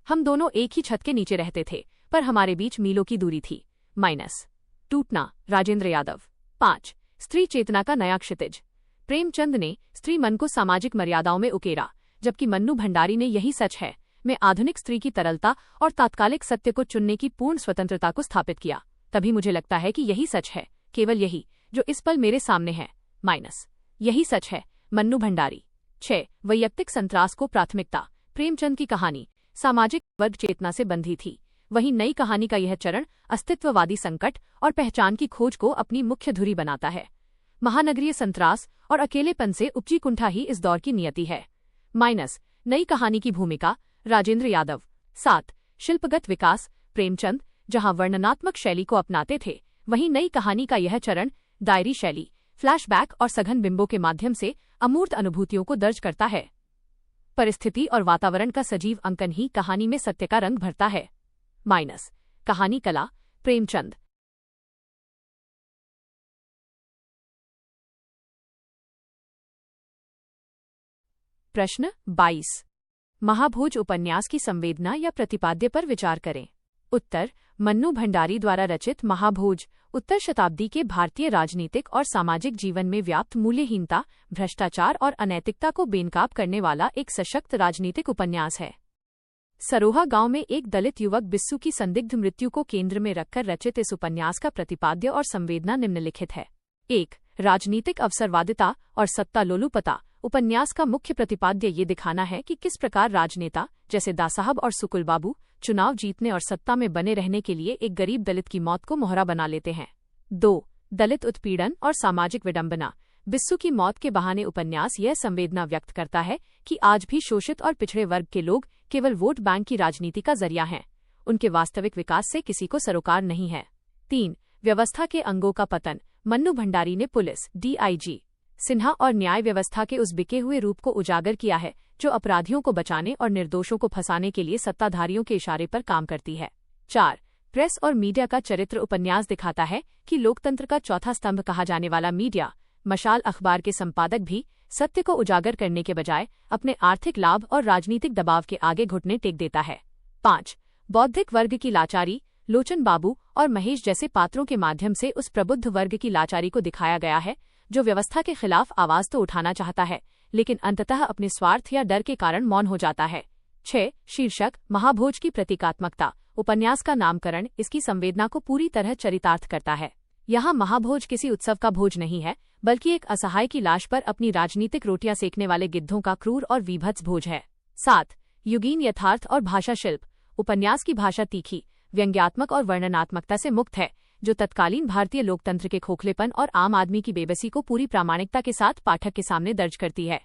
Speaker 1: हम दोनों एक ही छत के नीचे रहते थे, पर हमारे बीच मीलों की दूरी थी। माइनस टूटना राजेंद्र यादव। 5। स्त्री चेतना का नया क्षितिज। प्रेमचंद ने स्त्री मन को सामाजिक मर्यादाओं में उकेरा, जबकि मन्नू भंडारी ने यही सच है में आधुनिक स्त्री की तरलता और तात्कालिक सत्य को चुनने की पूर्ण स्वतंत्रता को स्थापित किया। तभी मुझे लगता है कि यही सच है, केवल यही, जो इस पल मेरे सामने है। माइनस यही सच है। मन्नू भंडारी। 6 वैयक्तिक संतरास को प्राथमिकता। प्रेमचंद की कहानी सामाजिक वर्ग चेतना से बंधी थी, वहीं नई कहानी का यह चरण अस्तित्ववादी संकट और पहचान की खोज को अपनी मुख्य धुरी बनाता है। महानगरीय संतरास और अकेलेपन से उपजी कुंठा ही इस दौर की नियति है। माइनस नई कहानी की भूमिका राजेंद्र यादव। 7 शिल्पगत विकास। प्रेमचंद जहां वर्णनात्मक शैली को अपनाते थे, वहीं नई कहानी का यह चरण डायरी शैली, फ्लैशबैक और सघन बिंबों के माध्यम से अमूर्त अनुभूतियों को दर्ज करता है। परिस्थिति और वातावरण का सजीव अंकन ही कहानी में सत्य का रंग भरता है। माइनस कहानी कला। प्रेमचंद। प्रश्न 22 महाभोज उपन्यास की संवेदना या प्रतिपाद्य पर विचार करें। उत्तर मन्नू भंडारी द्वारा रचित महाभोज उत्तर शताब्दी के भारतीय राजनीतिक और सामाजिक जीवन में व्याप्त मूल्यहीनता, भ्रष्टाचार और अनैतिकता को बेनकाब करने वाला एक सशक्त राजनीतिक उपन्यास है। सरोहा गांव में एक दलित युवक बिस्सू की संदिग्ध मृत्यु को केंद्र में रखकर रचित इस उपन्यास का प्रतिपाद्य और संवेदना निम्नलिखित है। 1 राजनीतिक अवसरवादिता और सत्ता लोलुपता। उपन्यास का मुख्य प्रतिपाद्य ये दिखाना है कि किस प्रकार राजनेता जैसे दासाहब और सुकुल बाबू चुनाव जीतने और सत्ता में बने रहने के लिए एक गरीब दलित की मौत को मोहरा बना लेते हैं। 2 दलित उत्पीड़न और सामाजिक विडंबना। बिस्सू की मौत के बहाने उपन्यास यह संवेदना व्यक्त करता है कि आज भी शोषित और पिछड़े वर्ग के लोग केवल वोट बैंक की राजनीति का जरिया हैं, उनके वास्तविक विकास से किसी को सरोकार नहीं है। 3 व्यवस्था के अंगों का पतन। मन्नू भंडारी ने पुलिस, DIG सिन्हा और न्याय व्यवस्था के उस बिके हुए रूप को उजागर किया है जो अपराधियों को बचाने और निर्दोषों को फंसाने के लिए सत्ताधारियों के इशारे पर काम करती है। 4 प्रेस और मीडिया का चरित्र। उपन्यास दिखाता है कि लोकतंत्र का चौथा स्तंभ कहा जाने वाला मीडिया, मशाल अखबार के संपादक भी सत्य को उजागर करने के बजाय अपने आर्थिक लाभ और राजनीतिक दबाव के आगे घुटने टेक देता है। 5 बौद्धिक वर्ग की लाचारी। लोचन बाबू और महेश जैसे पात्रों के माध्यम से उस प्रबुद्ध वर्ग की लाचारी को दिखाया गया है जो व्यवस्था के खिलाफ आवाज तो उठाना चाहता है, लेकिन अंततः अपने स्वार्थ या डर के कारण मौन हो जाता है। 6 शीर्षक महाभोज की प्रतीकात्मकता। उपन्यास का नामकरण इसकी संवेदना को पूरी तरह चरितार्थ करता है। यहाँ महाभोज किसी उत्सव का भोज नहीं है, बल्कि एक असहाय की लाश पर अपनी राजनीतिक रोटियां सेकने वाले गिद्धों का क्रूर और वीभत्स भोज है। 7 युगीन यथार्थ और भाषा शिल्प। उपन्यास की भाषा तीखी, व्यंग्यात्मक और वर्णनात्मकता से मुक्त है, जो तत्कालीन भारतीय लोकतंत्र के खोखलेपन और आम आदमी की बेबसी को पूरी प्रामाणिकता के साथ पाठक के सामने दर्ज करती है।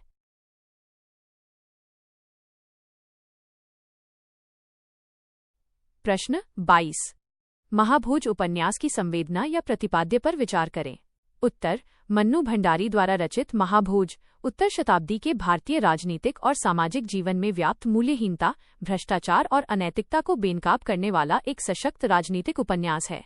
Speaker 1: प्रश्न 22 महाभोज उपन्यास की संवेदना या प्रतिपाद्य पर विचार करें। उत्तर मन्नू भंडारी द्वारा रचित महाभोज उत्तर शताब्दी के भारतीय राजनीतिक और सामाजिक जीवन में व्याप्त मूल्यहीनता, भ्रष्टाचार और अनैतिकता को बेनकाब करने वाला एक सशक्त राजनीतिक उपन्यास है।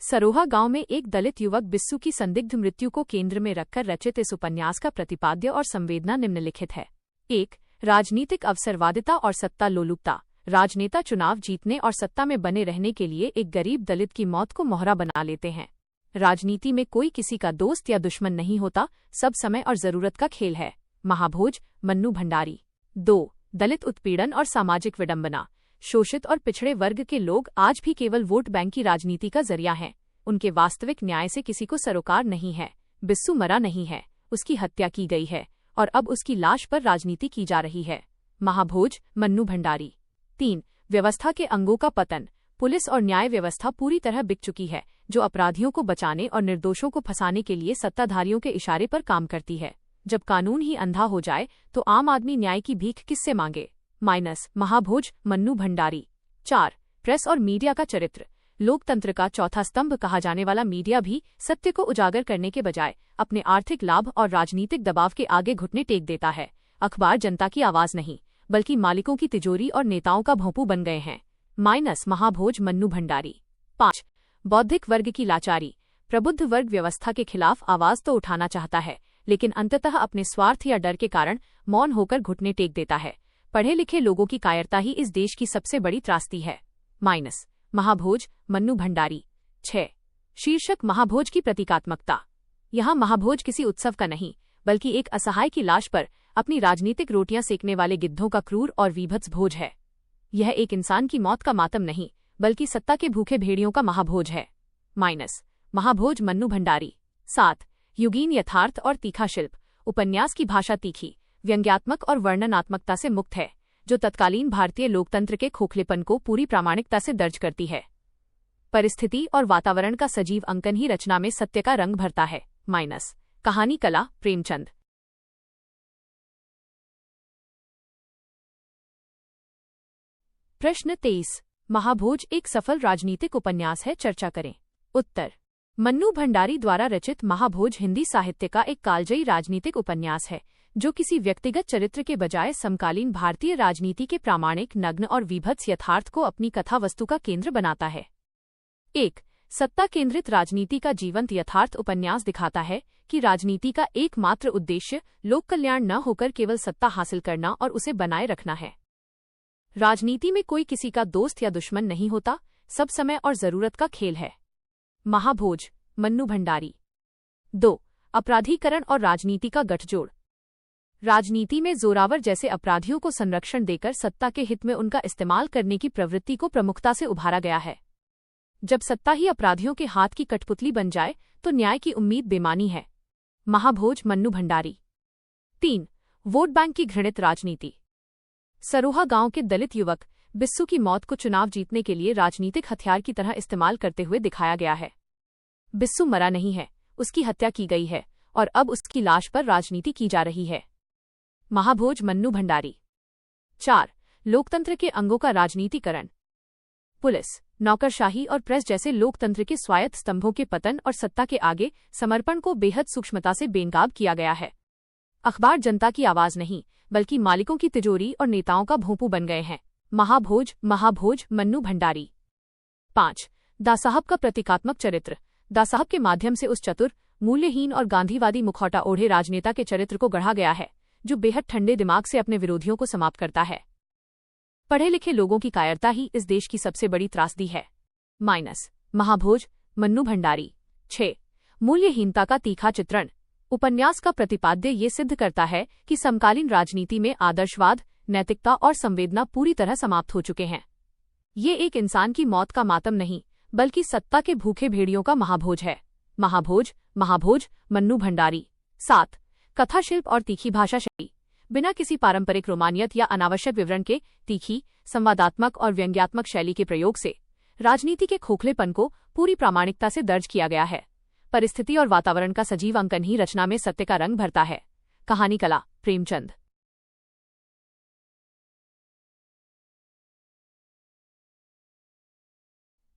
Speaker 1: सरोहा गांव में एक दलित युवक बिस्सू की संदिग्ध मृत्यु को केंद्र में रखकर रचित इस उपन्यास का प्रतिपाद्य और संवेदना निम्नलिखित है। 1 राजनीतिक अवसरवादिता और सत्ता लोलुपता। राजनेता चुनाव जीतने और सत्ता में बने रहने के लिए एक गरीब दलित की मौत को मोहरा बना लेते हैं। राजनीति में कोई किसी का दोस्त या दुश्मन नहीं होता, सब समय और जरूरत का खेल है। महाभोज मन्नू भंडारी। 2 दलित उत्पीड़न और सामाजिक विडंबना। शोषित और पिछड़े वर्ग के लोग आज भी केवल वोट बैंक की राजनीति का जरिया हैं, उनके वास्तविक न्याय से किसी को सरोकार नहीं है। बिस्सू मरा नहीं है, उसकी हत्या की गई है और अब उसकी लाश पर राजनीति की जा रही है। महाभोज मन्नू भंडारी। 3 व्यवस्था के अंगों का पतन। पुलिस और न्याय व्यवस्था पूरी तरह बिक चुकी है, जो अपराधियों को बचाने और निर्दोषों को फंसाने के लिए सत्ताधारियों के इशारे पर काम करती है। जब कानून ही अंधा हो जाए तो आम आदमी न्याय की भीख किससे मांगे। माइनस महाभोज मन्नू भंडारी। 4 प्रेस और मीडिया का चरित्र। लोकतंत्र का चौथा स्तंभ कहा जाने वाला मीडिया भी सत्य को उजागर करने के बजाय अपने आर्थिक लाभ और राजनीतिक दबाव के आगे घुटने टेक देता है। अखबार जनता की आवाज नहीं, बल्कि मालिकों की तिजोरी और नेताओं का भोंपू बन गए हैं। माइनस महाभोज मन्नू भंडारी। 5 बौद्धिक वर्ग की लाचारी। प्रबुद्ध वर्ग व्यवस्था के खिलाफ आवाज तो उठाना चाहता है, लेकिन अंततः अपने स्वार्थ या डर के कारण मौन होकर घुटने टेक देता है। पढ़े लिखे लोगों की कायरता ही इस देश की सबसे बड़ी त्रासदी है। माइनस महाभोज मन्नू भंडारी। 6 शीर्षक महाभोज की प्रतीकात्मकता। यहाँ महाभोज किसी उत्सव का नहीं, बल्कि एक असहाय की लाश पर अपनी राजनीतिक रोटियां सेकने वाले गिद्धों का क्रूर और वीभत्स भोज है। यह एक इंसान की मौत का मातम नहीं, बल्कि सत्ता के भूखे भेड़ियों का महाभोज है। माइनस महाभोज मन्नू भंडारी। 7. युगीन यथार्थ और तीखा शिल्प। उपन्यास की भाषा तीखी, व्यंग्यात्मक और वर्णनात्मकता से मुक्त है, जो तत्कालीन भारतीय लोकतंत्र के खोखलेपन को पूरी प्रामाणिकता से दर्ज करती है। परिस्थिति और वातावरण का सजीव अंकन ही रचना में सत्य का रंग भरता है। कहानी कला, प्रेमचंद। प्रश्न 23। महाभोज एक सफल राजनीतिक उपन्यास है, चर्चा करें। उत्तर। मन्नू भंडारी द्वारा रचित महाभोज हिंदी साहित्य का एक कालजयी राजनीतिक उपन्यास है, जो किसी व्यक्तिगत चरित्र के बजाय समकालीन भारतीय राजनीति के प्रामाणिक, नग्न और विभत्स यथार्थ को अपनी कथा वस्तु का केंद्र बनाता है। 1. सत्ता केंद्रित राजनीति का जीवंत यथार्थ। उपन्यास दिखाता है कि राजनीति का एकमात्र उद्देश्य लोक कल्याण न होकर केवल सत्ता हासिल करना और उसे बनाए रखना है। राजनीति में कोई किसी का दोस्त या दुश्मन नहीं होता, सब समय और जरूरत का खेल है। महाभोज, मन्नू भंडारी। 2. अपराधीकरण और राजनीति का गठजोड़। राजनीति में जोरावर जैसे अपराधियों को संरक्षण देकर सत्ता के हित में उनका इस्तेमाल करने की प्रवृत्ति को प्रमुखता से उभारा गया है। जब सत्ता ही अपराधियों के हाथ की कठपुतली बन जाए तो न्याय की उम्मीद बेमानी है। महाभोज, मन्नू भंडारी। 3. वोट बैंक की घृणित राजनीति। सरोहा गांव के दलित युवक बिस्सू की मौत को चुनाव जीतने के लिए राजनीतिक हथियार की तरह इस्तेमाल करते हुए दिखाया गया है। बिस्सू मरा नहीं है, उसकी हत्या की गई है और अब उसकी लाश पर राजनीति की जा रही है। महाभोज, मन्नू भंडारी। 4. लोकतंत्र के अंगों का राजनीतिकरण। पुलिस, नौकरशाही और प्रेस जैसे लोकतंत्र के स्वायत्त स्तंभों के पतन और सत्ता के आगे समर्पण को बेहद सूक्ष्मता से बेनकाब किया गया है। अखबार जनता की आवाज नहीं, बल्कि मालिकों की तिजोरी और नेताओं का भोंपू बन गए हैं। महाभोज, मन्नू भंडारी। 5. दासाहब का प्रतीकात्मक चरित्र। दासाहब के माध्यम से उस चतुर, मूल्यहीन और गांधीवादी मुखौटा ओढ़े राजनेता के चरित्र को गढ़ा गया है, जो बेहद ठंडे दिमाग से अपने विरोधियों को समाप्त करता है। पढ़े लिखे लोगों की कायरता ही इस देश की सबसे बड़ी त्रासदी है। महाभोज, मन्नू भंडारी। 6. मूल्यहीनता का तीखा चित्रण। उपन्यास का प्रतिपाद्य ये सिद्ध करता है कि समकालीन राजनीति में आदर्शवाद, नैतिकता और संवेदना पूरी तरह समाप्त हो चुके हैं। ये एक इंसान की मौत का मातम नहीं, बल्कि सत्ता के भूखे भेड़ियों का महाभोज है। महाभोज, मन्नू भंडारी। 7. कथा शिल्प और तीखी भाषा शैली। बिना किसी पारंपरिक रोमानियत या अनावश्यक विवरण के तीखी, संवादात्मक और व्यंग्यात्मक शैली के प्रयोग से राजनीति के खोखलेपन को पूरी प्रामाणिकता से दर्ज किया गया है। परिस्थिति और वातावरण का सजीव अंकन ही रचना में सत्य का रंग भरता है। कहानी कला, प्रेमचंद।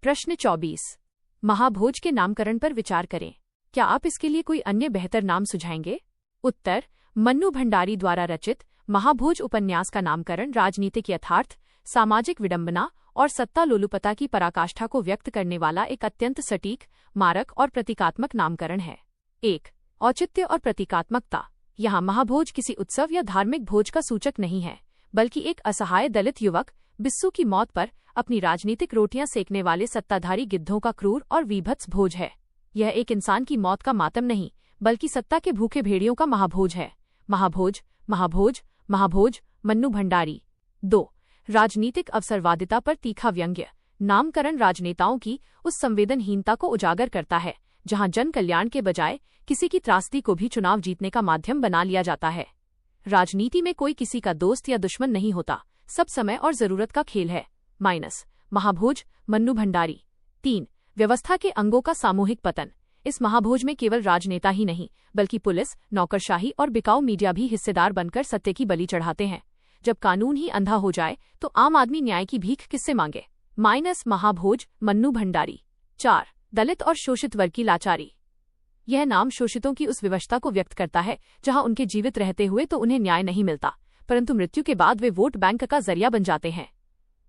Speaker 1: प्रश्न 24। महाभोज के नामकरण पर विचार करें। क्या आप इसके लिए कोई अन्य बेहतर नाम सुझाएंगे? उत्तर। मन्नू भंडारी द्वारा रचित महाभोज उपन्यास का नामकरण राजनीतिक यथार्थ, सामाजिक विडंबना और सत्ता लोलुपता की पराकाष्ठा को व्यक्त करने वाला एक अत्यंत सटीक, मारक और प्रतीकात्मक नामकरण है। 1. औचित्य और प्रतीकात्मकता। यहाँ महाभोज किसी उत्सव या धार्मिक भोज का सूचक नहीं है, बल्कि एक असहाय दलित युवक बिस्सू की मौत पर अपनी राजनीतिक रोटियां सेकने वाले सत्ताधारी गिद्धों का क्रूर और वीभत्स भोज है। यह एक इंसान की मौत का मातम नहीं, बल्कि सत्ता के भूखे भेड़ियों का महाभोज है। महाभोज, मन्नू भंडारी। 2. राजनीतिक अवसरवादिता पर तीखा व्यंग्य। नामकरण राजनेताओं की उस संवेदनहीनता को उजागर करता है, जहां जन कल्याण के बजाय किसी की त्रासदी को भी चुनाव जीतने का माध्यम बना लिया जाता है। राजनीति में कोई किसी का दोस्त या दुश्मन नहीं होता, सब समय और जरूरत का खेल है। महाभोज, मन्नू भंडारी। 3. व्यवस्था के अंगों का सामूहिक पतन। इस महाभोज में केवल राजनेता ही नहीं, बल्कि पुलिस, नौकरशाही और बिकाऊ मीडिया भी हिस्सेदार बनकर सत्य की बलि चढ़ाते हैं। जब कानून ही अंधा हो जाए तो आम आदमी न्याय की भीख किससे मांगे? महाभोज, मन्नू भंडारी। 4. दलित और शोषित वर्ग की लाचारी। यह नाम शोषितों की उस विवशता को व्यक्त करता है जहां उनके जीवित रहते हुए तो उन्हें न्याय नहीं मिलता, परंतु मृत्यु के बाद वे वोट बैंक का जरिया बन जाते हैं।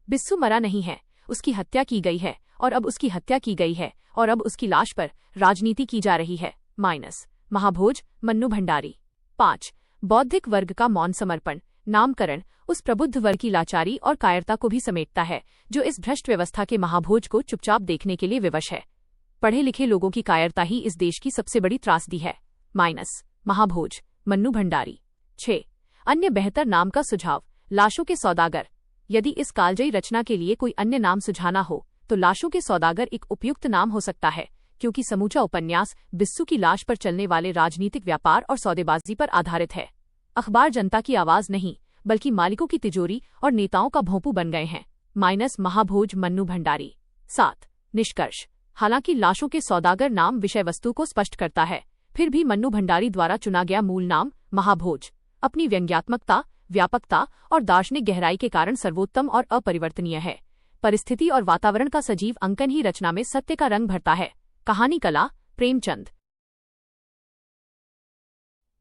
Speaker 1: बिस्सू मरा नहीं है, उसकी हत्या की गई है और अब उसकी हत्या की गई है और अब उसकी लाश पर राजनीति की जा रही है। महाभोज, मन्नू भंडारी। 5. बौद्धिक वर्ग का मौन समर्पण। नामकरण उस प्रबुद्ध वर्ग की लाचारी और कायरता को भी समेटता है, जो इस भ्रष्ट व्यवस्था के महाभोज को चुपचाप देखने के लिए विवश है। पढ़े लिखे लोगों की कायरता ही इस देश की सबसे बड़ी त्रासदी है। महाभोज, मन्नू भंडारी। 6. अन्य बेहतर नाम का सुझाव। लाशों के सौदागर। यदि इस कालजयी रचना के लिए कोई अन्य नाम सुझाना हो तो लाशों के सौदागर एक उपयुक्त नाम हो सकता है, क्योंकि समूचा उपन्यास बिस्सू की लाश पर चलने वाले राजनीतिक व्यापार और सौदेबाजी पर आधारित है। अखबार जनता की आवाज नहीं, बल्कि मालिकों की तिजोरी और नेताओं का भोंपू बन गए हैं। महाभोज मन्नू भंडारी। 7 निष्कर्ष। हालांकि लाशों के सौदागर नाम विषय वस्तु को स्पष्ट करता है, फिर भी मन्नू भंडारी द्वारा चुना गया मूल नाम महाभोज अपनी व्यंग्यात्मकता, व्यापकता और दार्शनिक गहराई के कारण सर्वोत्तम और अपरिवर्तनीय है। परिस्थिति और वातावरण का सजीव अंकन ही रचना में सत्य का रंग भरता है। कहानी कला, प्रेमचंद।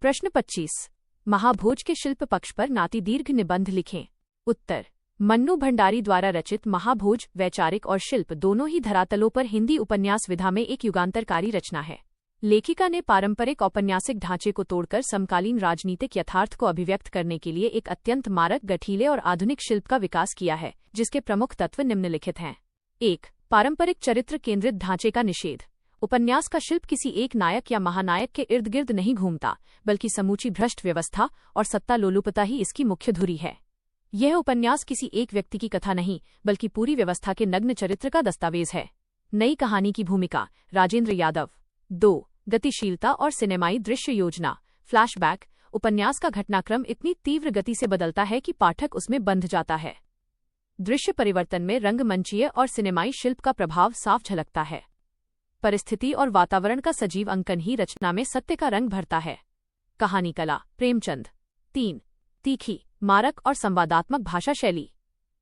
Speaker 1: प्रश्न 25। महाभोज के शिल्प पक्ष पर नाती दीर्घ निबंध लिखें। उत्तर। मन्नू भंडारी द्वारा रचित महाभोज वैचारिक और शिल्प दोनों ही धरातलों पर हिंदी उपन्यास विधा में एक युगांतरकारी रचना है। लेखिका ने पारंपरिक औपन्यासिक ढांचे को तोड़कर समकालीन राजनीतिक यथार्थ को अभिव्यक्त करने के लिए एक अत्यंत मारक, गठीले और आधुनिक शिल्प का विकास किया है, जिसके प्रमुख तत्व निम्नलिखित हैं। 1. पारंपरिक चरित्र केंद्रित ढांचे का निषेध। उपन्यास का शिल्प किसी एक नायक या महानायक के इर्द गिर्द नहीं घूमता, बल्कि समूची भ्रष्ट व्यवस्था और सत्ता लोलुपता ही इसकी मुख्य धुरी है। यह उपन्यास किसी एक व्यक्ति की कथा नहीं, बल्कि पूरी व्यवस्था के नग्न चरित्र का दस्तावेज है। नई कहानी की भूमिका, राजेंद्र यादव। 2. गतिशीलता और सिनेमाई दृश्य योजना, फ्लैशबैक। उपन्यास का घटनाक्रम इतनी तीव्र गति से बदलता है कि पाठक उसमें बंध जाता है। दृश्य परिवर्तन में रंगमंचीय और सिनेमाई शिल्प का प्रभाव साफ झलकता है। परिस्थिति और वातावरण का सजीव अंकन ही रचना में सत्य का रंग भरता है। कहानी कला, प्रेमचंद। 3. तीखी, मारक और संवादात्मक भाषा शैली।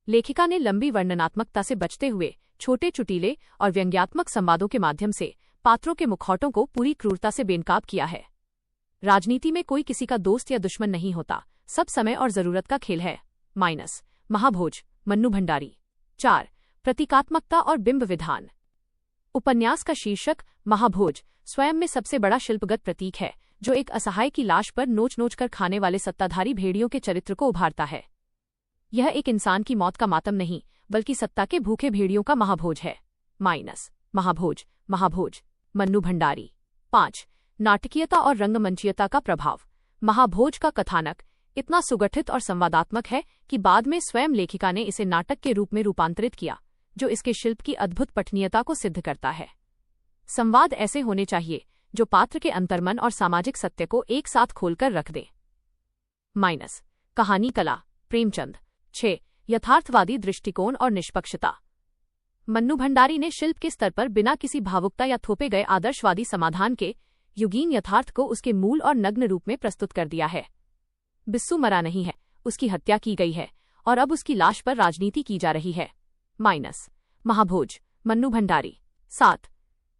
Speaker 1: लेखिका ने लंबी वर्णनात्मकता से बचते हुए छोटे, चुटीले और व्यंग्यात्मक संवादों के माध्यम से पात्रों के मुखौटों को पूरी क्रूरता से बेनकाब किया है। राजनीति में कोई किसी का दोस्त या दुश्मन नहीं होता, सब समय और जरूरत का खेल है। महाभोज मन्नू भंडारी। 4. प्रतीकात्मकता और बिंब विधान। उपन्यास का शीर्षक महाभोज स्वयं में सबसे बड़ा शिल्पगत प्रतीक है, जो एक असहाय की लाश पर नोच नोच कर खाने वाले सत्ताधारी भेड़ियों के चरित्र को उभारता है। यह एक इंसान की मौत का मातम नहीं, बल्कि सत्ता के भूखे भेड़ियों का महाभोज है। महाभोज मन्नू भंडारी। 5. नाटकीयता और रंगमंचीयता का प्रभाव। महाभोज का कथानक इतना सुगठित और संवादात्मक है कि बाद में स्वयं लेखिका ने इसे नाटक के रूप में रूपांतरित किया, जो इसके शिल्प की अद्भुत पठनीयता को सिद्ध करता है। संवाद ऐसे होने चाहिए जो पात्र के अंतर्मन और सामाजिक सत्य को एक साथ खोलकर रख दे। कहानी कला, प्रेमचंद। 6. यथार्थवादी दृष्टिकोण और निष्पक्षता। मन्नू भंडारी ने शिल्प के स्तर पर बिना किसी भावुकता या थोपे गए आदर्शवादी समाधान के युगीन यथार्थ को उसके मूल और नग्न रूप में प्रस्तुत कर दिया है। बिस्सू मरा नहीं है, उसकी हत्या की गई है और अब उसकी लाश पर राजनीति की जा रही है। महाभोज मन्नू भंडारी। 7.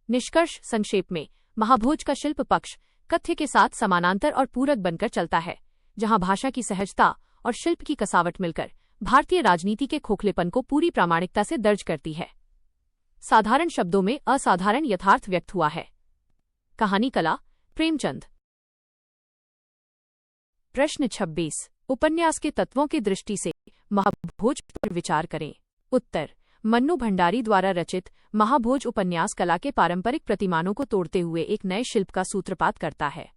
Speaker 1: निष्कर्ष संक्षेप में, महाभोज का शिल्प पक्ष कथ्य के साथ समानांतर और पूरक बनकर चलता है, जहां भाषा की सहजता और शिल्प की कसावट मिलकर भारतीय राजनीति के खोखलेपन को पूरी प्रामाणिकता से दर्ज करती है। साधारण शब्दों में असाधारण यथार्थ व्यक्त हुआ है। कहानी कला, प्रेमचंद। प्रश्न 26। उपन्यास के तत्वों की दृष्टि से महाभोज पर विचार करें। उत्तर। मन्नू भंडारी द्वारा रचित महाभोज उपन्यास कला के पारंपरिक प्रतिमानों को तोड़ते हुए एक नए शिल्प का सूत्रपात करता है।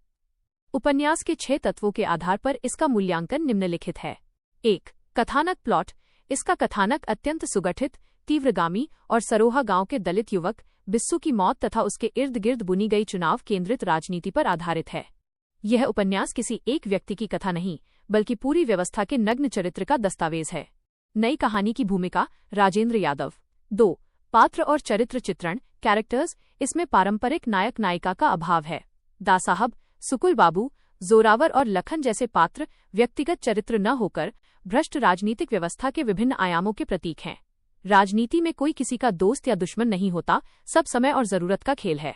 Speaker 1: उपन्यास के 6 तत्वों के आधार पर इसका मूल्यांकन निम्नलिखित है। 1. कथानक प्लॉट। इसका कथानक अत्यंत सुगठित, तीव्रगामी और सरोहा गांव के दलित युवक बिस्सू की मौत तथा उसके इर्द गिर्द बुनी गई चुनाव केंद्रित राजनीति पर आधारित है। यह उपन्यास किसी एक व्यक्ति की कथा नहीं, बल्कि पूरी व्यवस्था के नग्न चरित्र का दस्तावेज है। नई कहानी की भूमिका, राजेंद्र यादव। 2. पात्र और चरित्र चित्रण, कैरेक्टर्स। इसमें पारंपरिक नायक नायिका का अभाव है। दासाहब, सुकुल बाबू, जोरावर और लखन जैसे पात्र व्यक्तिगत चरित्र न होकर भ्रष्ट राजनीतिक व्यवस्था के विभिन्न आयामों के प्रतीक हैं। राजनीति में कोई किसी का दोस्त या दुश्मन नहीं होता, सब समय और जरूरत का खेल है।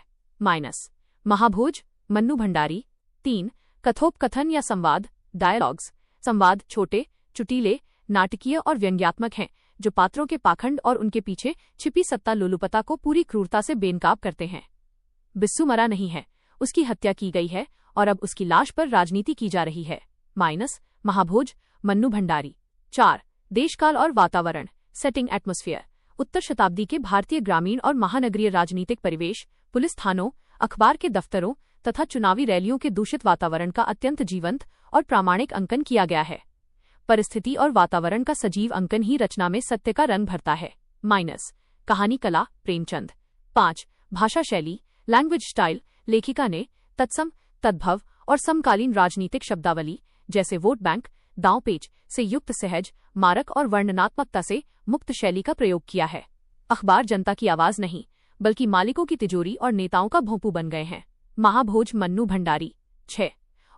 Speaker 1: महाभोज मन्नू भंडारी। 3. कथोपकथन या संवाद, डायलॉग्स। संवाद छोटे, चुटीले, नाटकीय और व्यंग्यात्मक हैं, जो पात्रों के पाखंड और उनके पीछे छिपी सत्ता लोलुपता को पूरी क्रूरता से बेनकाब करते हैं। बिस्सू मरा नहीं है, उसकी हत्या की गई है और अब उसकी लाश पर राजनीति की जा रही है। महाभोज मन्नू भंडारी। 4. देशकाल और वातावरण, सेटिंग, एटमॉस्फेयर। उत्तर शताब्दी के भारतीय ग्रामीण और महानगरीय राजनीतिक परिवेश, पुलिस थानों, अखबार के दफ्तरों तथा चुनावी रैलियों के दूषित वातावरण का अत्यंत जीवंत और प्रामाणिक अंकन किया गया है। परिस्थिति और वातावरण का सजीव अंकन ही रचना में सत्य का रंग भरता है। कहानी कला, प्रेमचंद। 5. भाषा शैली, लैंग्वेज स्टाइल, लेखिका ने तत्सम, तद्भव और समकालीन राजनीतिक शब्दावली जैसे वोट बैंक, दांव पेच से युक्त सहज, मारक और वर्णनात्मकता से मुक्त शैली का प्रयोग किया है। अखबार जनता की आवाज नहीं, बल्कि मालिकों की तिजोरी और नेताओं का भोंपू बन गए हैं। महाभोज मन्नू भंडारी। 6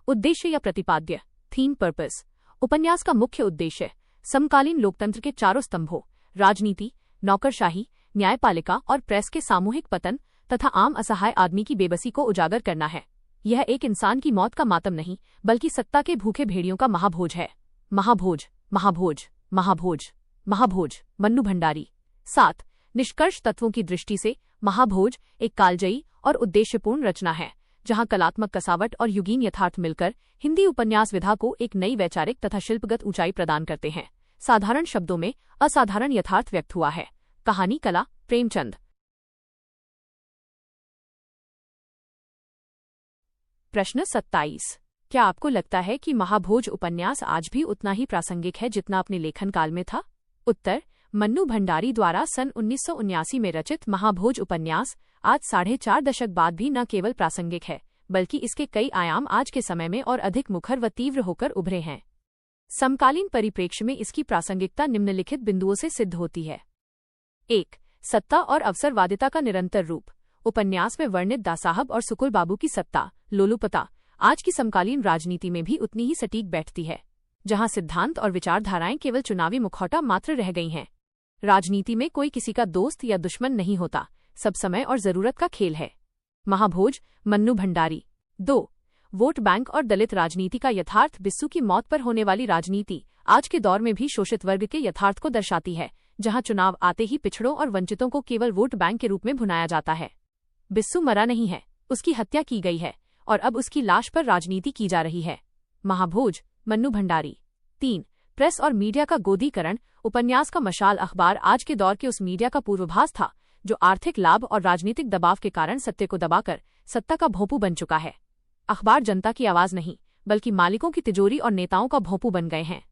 Speaker 1: उद्देश्य या प्रतिपाद्य, थीम पर्पस। उपन्यास का मुख्य उद्देश्य समकालीन लोकतंत्र के चारों स्तंभों, राजनीति, नौकरशाही, न्यायपालिका और प्रेस के सामूहिक पतन तथा आम असहाय आदमी की बेबसी को उजागर करना है। यह एक इंसान की मौत का मातम नहीं, बल्कि सत्ता के भूखे भेड़ियों का महाभोज है। महाभोज, महाभोज, महाभोज, महाभोज मन्नू भंडारी। 7 निष्कर्ष तत्वों की दृष्टि से महाभोज एक कालजयी और उद्देश्यपूर्ण रचना है, जहां कलात्मक कसावट और युगीन यथार्थ मिलकर हिंदी उपन्यास विधा को एक नई वैचारिक तथा शिल्पगत ऊंचाई प्रदान करते हैं। साधारण शब्दों में असाधारण यथार्थ व्यक्त हुआ है। कहानी कला, प्रेमचंद। प्रश्न 27। क्या आपको लगता है कि महाभोज उपन्यास आज भी उतना ही प्रासंगिक है जितना अपने लेखन काल में था? उत्तर, मन्नू भंडारी द्वारा सन 1979 में रचित महाभोज उपन्यास आज 4.5 दशक बाद भी न केवल प्रासंगिक है, बल्कि इसके कई आयाम आज के समय में और अधिक मुखर व तीव्र होकर उभरे हैं। समकालीन परिप्रेक्ष्य में इसकी प्रासंगिकता निम्नलिखित बिंदुओं से सिद्ध होती है। 1 सत्ता और अवसरवादिता का निरंतर रूप। उपन्यास में वर्णित दासाहब और सुकुल बाबू की सत्ता, लोलुपता आज की समकालीन राजनीति में भी उतनी ही सटीक बैठती है, जहां सिद्धांत और विचारधाराएं केवल चुनावी मुखौटा मात्र रह गई हैं। राजनीति में कोई किसी का दोस्त या दुश्मन नहीं होता, सब समय और जरूरत का खेल है। महाभोज मन्नू भंडारी। 2 वोट बैंक और दलित राजनीति का यथार्थ। बिस्सू की मौत पर होने वाली राजनीति आज के दौर में भी शोषित वर्ग के यथार्थ को दर्शाती है, जहां चुनाव आते ही पिछड़ों और वंचितों को केवल वोट बैंक के रूप में भुनाया जाता है। बिस्सू मरा नहीं है, उसकी हत्या की गई है और अब उसकी लाश पर राजनीति की जा रही है। महाभोज मन्नू भंडारी। 3 प्रेस और मीडिया का गोदीकरण। उपन्यास का मशाल अखबार आज के दौर के उस मीडिया का पूर्वाभास था जो आर्थिक लाभ और राजनीतिक दबाव के कारण सत्य को दबाकर सत्ता का भोंपू बन चुका है। अखबार जनता की आवाज नहीं, बल्कि मालिकों की तिजोरी और नेताओं का भोंपू बन गए हैं।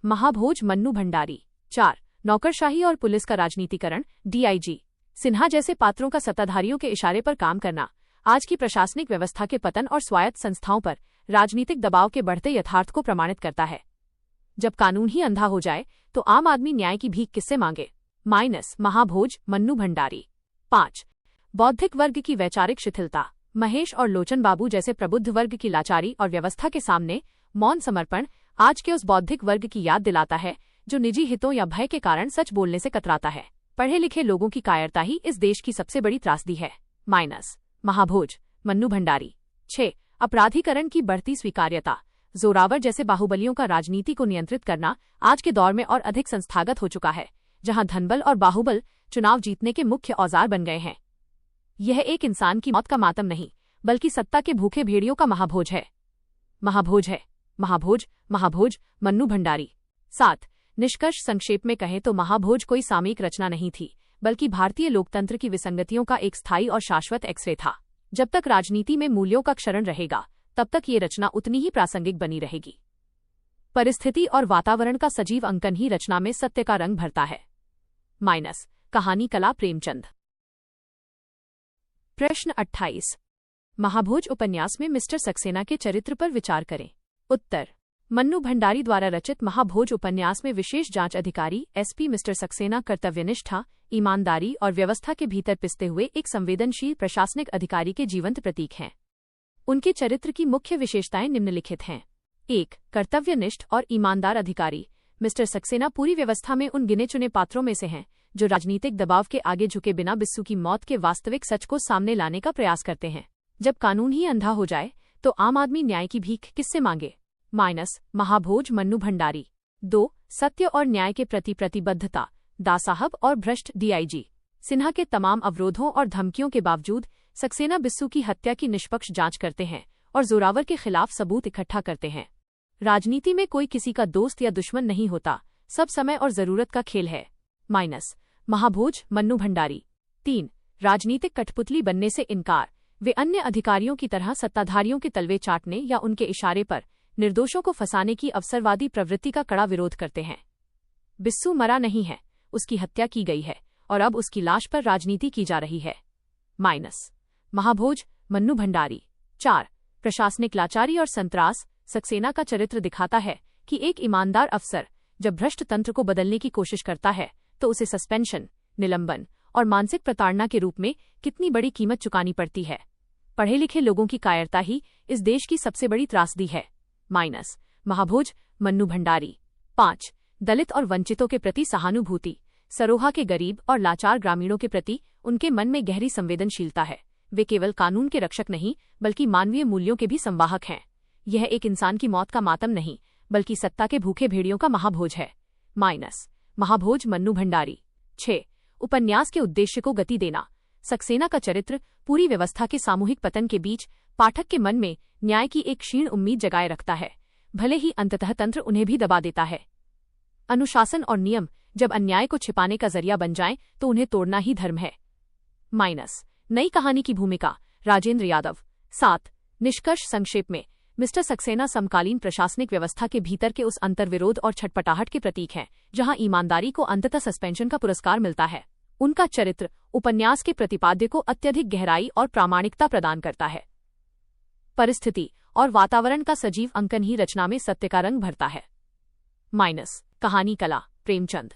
Speaker 1: महाभोज मन्नू भंडारी। 4 नौकरशाही और पुलिस का राजनीतिकरण। डीआईजी सिन्हा जैसे पात्रों का सत्ताधारियों के इशारे पर काम करना आज की प्रशासनिक व्यवस्था के पतन और स्वायत्त संस्थाओं पर राजनीतिक दबाव के बढ़ते यथार्थ को प्रमाणित करता है। जब कानून ही अंधा हो जाए तो आम आदमी न्याय की भीख किससे मांगे? महाभोज मन्नू भंडारी। 5 बौद्धिक वर्ग की वैचारिक शिथिलता। महेश और लोचन बाबू जैसे प्रबुद्ध वर्ग की लाचारी और व्यवस्था के सामने मौन समर्पण आज के उस बौद्धिक वर्ग की याद दिलाता है जो निजी हितों या भय के कारण सच बोलने से कतराता है। पढ़े लिखे लोगों की कायरता ही इस देश की सबसे बड़ी त्रासदी है। महाभोज मन्नू भंडारी। 6 अपराधीकरण की बढ़ती स्वीकार्यता। जोरावर जैसे बाहुबलियों का राजनीति को नियंत्रित करना आज के दौर में और अधिक संस्थागत हो चुका है, जहां धनबल और बाहुबल चुनाव जीतने के मुख्य औजार बन गए हैं। यह एक इंसान की मौत का मातम नहीं, बल्कि सत्ता के भूखे भेड़ियों का महाभोज है। महाभोज मन्नू भंडारी। 7 निष्कर्ष संक्षेप में कहें तो महाभोज कोई सामयिक रचना नहीं थी, बल्कि भारतीय लोकतंत्र की विसंगतियों का एक स्थायी और शाश्वत एक्सरे था। जब तक राजनीति में मूल्यों का क्षरण रहेगा, तब तक ये रचना उतनी ही प्रासंगिक बनी रहेगी। परिस्थिति और वातावरण का सजीव अंकन ही रचना में सत्य का रंग भरता है। कहानी कला, प्रेमचंद। प्रश्न 28। महाभोज उपन्यास में मिस्टर सक्सेना के चरित्र पर विचार करें। उत्तर, मन्नू भंडारी द्वारा रचित महाभोज उपन्यास में विशेष जांच अधिकारी एसपी मिस्टर सक्सेना कर्तव्यनिष्ठा, ईमानदारी और व्यवस्था के भीतर पिसते हुए एक संवेदनशील प्रशासनिक अधिकारी के जीवंत प्रतीक हैं। उनके चरित्र की मुख्य विशेषताएं निम्नलिखित हैं। 1 कर्तव्यनिष्ठ और ईमानदार अधिकारी। मिस्टर सक्सेना पूरी व्यवस्था में उन गिने चुने पात्रों में से हैं जो राजनीतिक दबाव के आगे झुके बिना बिस्सू की मौत के वास्तविक सच को सामने लाने का प्रयास करते हैं। जब कानून ही अंधा हो जाए तो आम आदमी न्याय की भीख किससे मांगे? महाभोज मन्नू भंडारी। 2 सत्य और न्याय के प्रति प्रतिबद्धता। दासाहब और भ्रष्ट डीआईजी सिन्हा के तमाम अवरोधों और धमकियों के बावजूद सक्सेना बिस्सू की हत्या की निष्पक्ष जांच करते हैं और जोरावर के खिलाफ सबूत इकट्ठा करते हैं। राजनीति में कोई किसी का दोस्त या दुश्मन नहीं होता, सब समय और जरूरत का खेल है। महाभोज मन्नू भंडारी। 3 राजनीतिक कठपुतली बनने से इनकार। वे अन्य अधिकारियों की तरह सत्ताधारियों के तलवे चाटने या उनके इशारे पर निर्दोषों को फंसाने की अवसरवादी प्रवृत्ति का कड़ा विरोध करते हैं। बिस्सू मरा नहीं है, उसकी हत्या की गई है और अब उसकी लाश पर राजनीति की जा रही है। महाभोज मन्नू भंडारी। 4 प्रशासनिक लाचारी और संतरास। सक्सेना का चरित्र दिखाता है कि एक ईमानदार अफसर जब भ्रष्ट तंत्र को बदलने की कोशिश करता है तो उसे सस्पेंशन, निलंबन और मानसिक प्रताड़ना के रूप में कितनी बड़ी कीमत चुकानी पड़ती है। पढ़े लिखे लोगों की कायरता ही इस देश की सबसे बड़ी त्रासदी है। महाभोज मन्नू भंडारी। 5 दलित और वंचितों के प्रति सहानुभूति। सरोहा के गरीब और लाचार ग्रामीणों के प्रति उनके मन में गहरी संवेदनशीलता है। वे केवल कानून के रक्षक नहीं बल्कि मानवीय मूल्यों के भी संवाहक हैं। यह एक इंसान की मौत का मातम नहीं बल्कि सत्ता के भूखे भेड़ियों का महाभोज है। महाभोज मन्नू भंडारी। 6 उपन्यास के उद्देश्य को गति देना। सक्सेना का चरित्र पूरी व्यवस्था के सामूहिक पतन के बीच पाठक के मन में न्याय की एक क्षीण उम्मीद जगाए रखता है, भले ही अंततः तंत्र उन्हें भी दबा देता है। अनुशासन और नियम जब अन्याय को छिपाने का जरिया बन जाएं तो उन्हें तोड़ना ही धर्म है। नई कहानी की भूमिका। राजेंद्र यादव। 7 निष्कर्ष संक्षेप में, मिस्टर सक्सेना समकालीन प्रशासनिक व्यवस्था के भीतर के उस अंतर्विरोध और छटपटाहट के प्रतीक हैं जहां ईमानदारी को अंततः सस्पेंशन का पुरस्कार मिलता है। उनका चरित्र उपन्यास के प्रतिपाद्य को अत्यधिक गहराई और प्रामाणिकता प्रदान करता है। परिस्थिति और वातावरण का सजीव अंकन ही रचना में सत्य का रंग भरता है। कहानी कला। प्रेमचंद।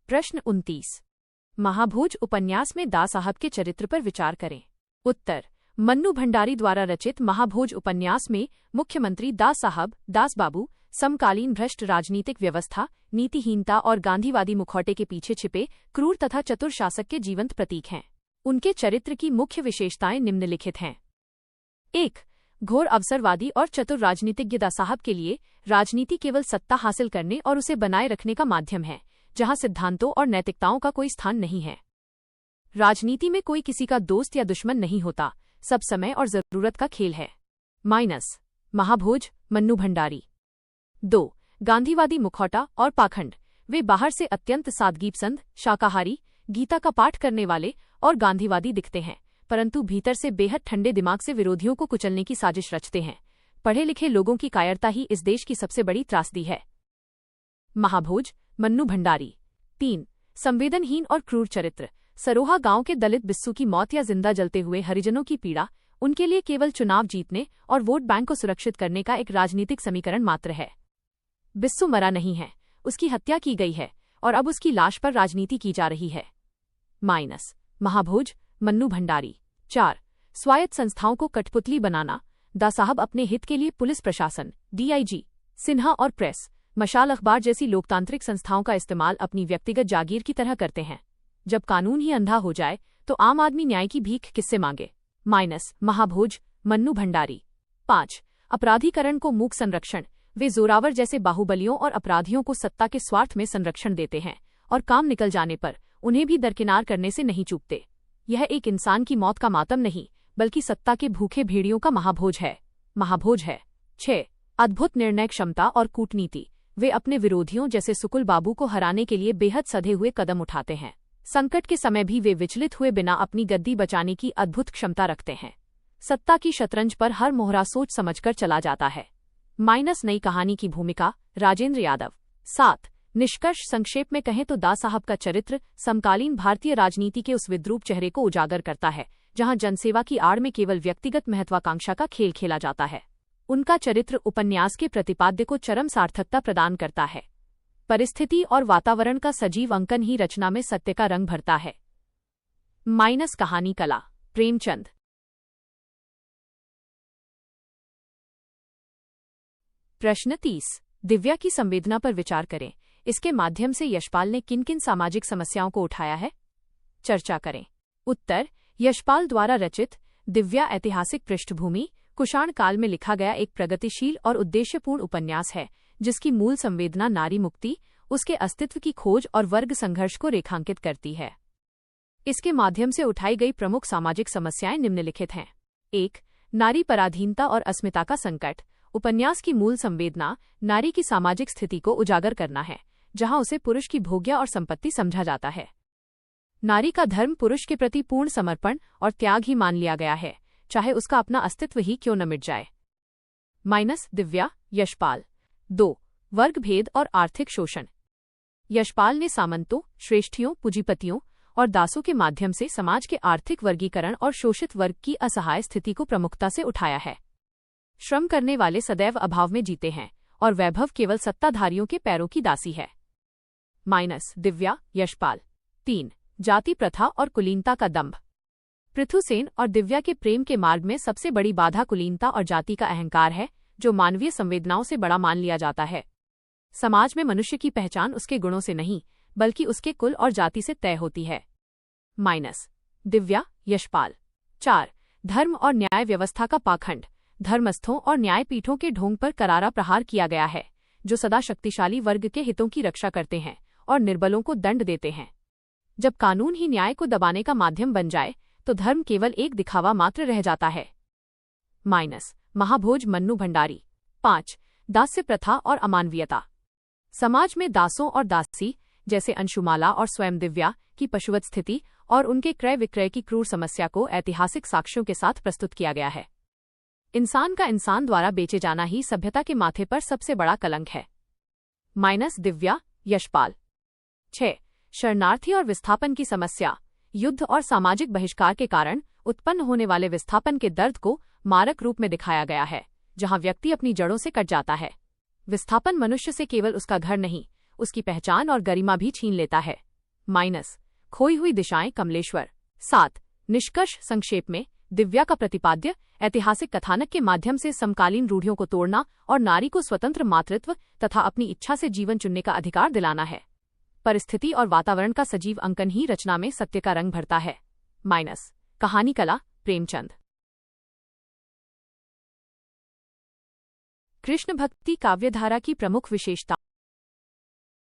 Speaker 1: प्रश्न 29 महाभोज उपन्यास में दास साहब के चरित्र पर विचार करें। उत्तर मन्नू भंडारी द्वारा रचित महाभोज उपन्यास में मुख्यमंत्री दास साहब, दास बाबू समकालीन भ्रष्ट राजनीतिक व्यवस्था, नीतिहीनता और गांधीवादी मुखौटे के पीछे छिपे क्रूर तथा चतुर शासक के जीवंत प्रतीक हैं। उनके चरित्र की मुख्य विशेषताएं निम्नलिखित हैं। 1 घोर अवसरवादी और चतुर राजनीतिज्ञ दास साहब के लिए राजनीति केवल सत्ता हासिल करने और उसे बनाए रखने का माध्यम है, जहां सिद्धांतों और नैतिकताओं का कोई स्थान नहीं है। राजनीति में कोई किसी का दोस्त या दुश्मन नहीं होता, सब समय और जरूरत का खेल है। महाभोज मन्नू भंडारी। 2 गांधीवादी मुखौटा और पाखंड। वे बाहर से अत्यंत सादगीपसंद, शाकाहारी, गीता का पाठ करने वाले और गांधीवादी दिखते हैं, परंतु भीतर से बेहद ठंडे दिमाग से विरोधियों को कुचलने की साजिश रचते हैं। पढ़े लिखे लोगों की कायरता ही इस देश की सबसे बड़ी त्रासदी है। महाभोज मन्नू भंडारी। 3 संवेदनहीन और क्रूर चरित्र। सरोहा गांव के दलित बिस्सू की मौत या जिंदा जलते हुए हरिजनों की पीड़ा उनके लिए केवल चुनाव जीतने और वोट बैंक को सुरक्षित करने का एक राजनीतिक समीकरण मात्र है। बिस्सू मरा नहीं है, उसकी हत्या की गई है और अब उसकी लाश पर राजनीति की जा रही है। महाभोज मन्नू भंडारी। 4 स्वायत्त संस्थाओं को कठपुतली बनाना। दास साहब अपने हित के लिए पुलिस प्रशासन, डीआईजी, सिन्हा और प्रेस, मशाल अखबार जैसी लोकतांत्रिक संस्थाओं का इस्तेमाल अपनी व्यक्तिगत जागीर की तरह करते हैं। जब कानून ही अंधा हो जाए तो आम आदमी न्याय की भीख किससे मांगे। महाभोज मन्नू भंडारी। 5 अपराधीकरण को मूक संरक्षण। वे जोरावर जैसे बाहुबलियों और अपराधियों को सत्ता के स्वार्थ में संरक्षण देते हैं और काम निकल जाने पर उन्हें भी दरकिनार करने से नहीं चूकते। यह एक इंसान की मौत का मातम नहीं बल्कि सत्ता के भूखे भेड़ियों का महाभोज है। 6 अद्भुत निर्णय क्षमता और कूटनीति। वे अपने विरोधियों जैसे सुकुल बाबू को हराने के लिए बेहद सधे हुए कदम उठाते हैं। संकट के समय भी वे विचलित हुए बिना अपनी गद्दी बचाने की अद्भुत क्षमता रखते हैं। सत्ता की शतरंज पर हर मोहरा सोच समझकर चला जाता है। नई कहानी की भूमिका। राजेंद्र यादव। 7 निष्कर्ष संक्षेप में कहें तो दास साहब का चरित्र समकालीन भारतीय राजनीति के उस विद्रूप चेहरे को उजागर करता है जहां जनसेवा की आड़ में केवल व्यक्तिगत महत्वाकांक्षा का खेल खेला जाता है। उनका चरित्र उपन्यास के प्रतिपाद्य को चरम सार्थकता प्रदान करता है। परिस्थिति और वातावरण का सजीव अंकन ही रचना में सत्य का रंग भरता है। कहानी कला। प्रेमचंद। प्रश्न 30 दिव्या की संवेदना पर विचार करें। इसके माध्यम से यशपाल ने किन किन सामाजिक समस्याओं को उठाया है, चर्चा करें। उत्तर यशपाल द्वारा रचित दिव्या ऐतिहासिक पृष्ठभूमि कुषाण काल में लिखा गया एक प्रगतिशील और उद्देश्यपूर्ण उपन्यास है जिसकी मूल संवेदना नारी मुक्ति, उसके अस्तित्व की खोज और वर्ग संघर्ष को रेखांकित करती है। इसके माध्यम से उठाई गई प्रमुख सामाजिक समस्याएं निम्नलिखित हैं। 1 नारी पराधीनता और अस्मिता का संकट। उपन्यास की मूल संवेदना नारी की सामाजिक स्थिति को उजागर करना है, जहां उसे पुरुष की भोग्य और संपत्ति समझा जाता है। नारी का धर्म पुरुष के प्रति पूर्ण समर्पण और त्याग ही मान लिया गया है, चाहे उसका अपना अस्तित्व ही क्यों न मिट जाए। दिव्या। यशपाल। 2 वर्ग भेद और आर्थिक शोषण। यशपाल ने सामंतों, श्रेष्ठियों, पूंजीपतियों और दासों के माध्यम से समाज के आर्थिक वर्गीकरण और शोषित वर्ग की असहाय स्थिति को प्रमुखता से उठाया है। श्रम करने वाले सदैव अभाव में जीते हैं और वैभव केवल सत्ताधारियों के पैरों की दासी है। दिव्या, यशपाल। 3. जाति प्रथा और कुलीनता का दंभ। पृथुसेन और दिव्या के प्रेम के मार्ग में सबसे बड़ी बाधा कुलीनता और जाति का अहंकार है, जो मानवीय संवेदनाओं से बड़ा मान लिया जाता है। समाज में मनुष्य की पहचान उसके गुणों से नहीं, बल्कि उसके कुल और जाति से तय होती है। दिव्या, यशपाल। 4. धर्म और न्याय व्यवस्था का पाखंड। धर्मस्थों और न्यायपीठों के ढोंग पर करारा प्रहार किया गया है, जो सदा शक्तिशाली वर्ग के हितों की रक्षा करते हैं और निर्बलों को दंड देते हैं। जब कानून ही न्याय को दबाने का माध्यम बन जाए, तो धर्म केवल एक दिखावा मात्र रह जाता है। महाभोज मन्नू भंडारी। 5. दास्य प्रथा और अमानवीयता। समाज में दासों और दासी जैसे अंशुमाला और स्वयं दिव्या की पशुवत स्थिति और उनके क्रय विक्रय की क्रूर समस्या को ऐतिहासिक साक्ष्यों के साथ प्रस्तुत किया गया है। इंसान का इंसान द्वारा बेचे जाना ही सभ्यता के माथे पर सबसे बड़ा कलंक है। दिव्या, यशपाल। 6. शरणार्थी और विस्थापन की समस्या। युद्ध और सामाजिक बहिष्कार के कारण उत्पन्न होने वाले विस्थापन के दर्द को मारक रूप में दिखाया गया है, जहां व्यक्ति अपनी जड़ों से कट जाता है। विस्थापन मनुष्य से केवल उसका घर नहीं, उसकी पहचान और गरिमा भी छीन लेता है। खोई हुई दिशाएं, कमलेश्वर। 7. निष्कर्ष संक्षेप में, दिव्या का प्रतिपाद्य ऐतिहासिक कथानक के माध्यम से समकालीन रूढ़ियों को तोड़ना और नारी को स्वतंत्र मातृत्व तथा अपनी इच्छा से जीवन चुनने का अधिकार दिलाना है। परिस्थिति और वातावरण का सजीव अंकन ही रचना में सत्य का रंग भरता है। कहानी कला, प्रेमचंद। कृष्ण भक्ति काव्यधारा की प्रमुख विशेषता।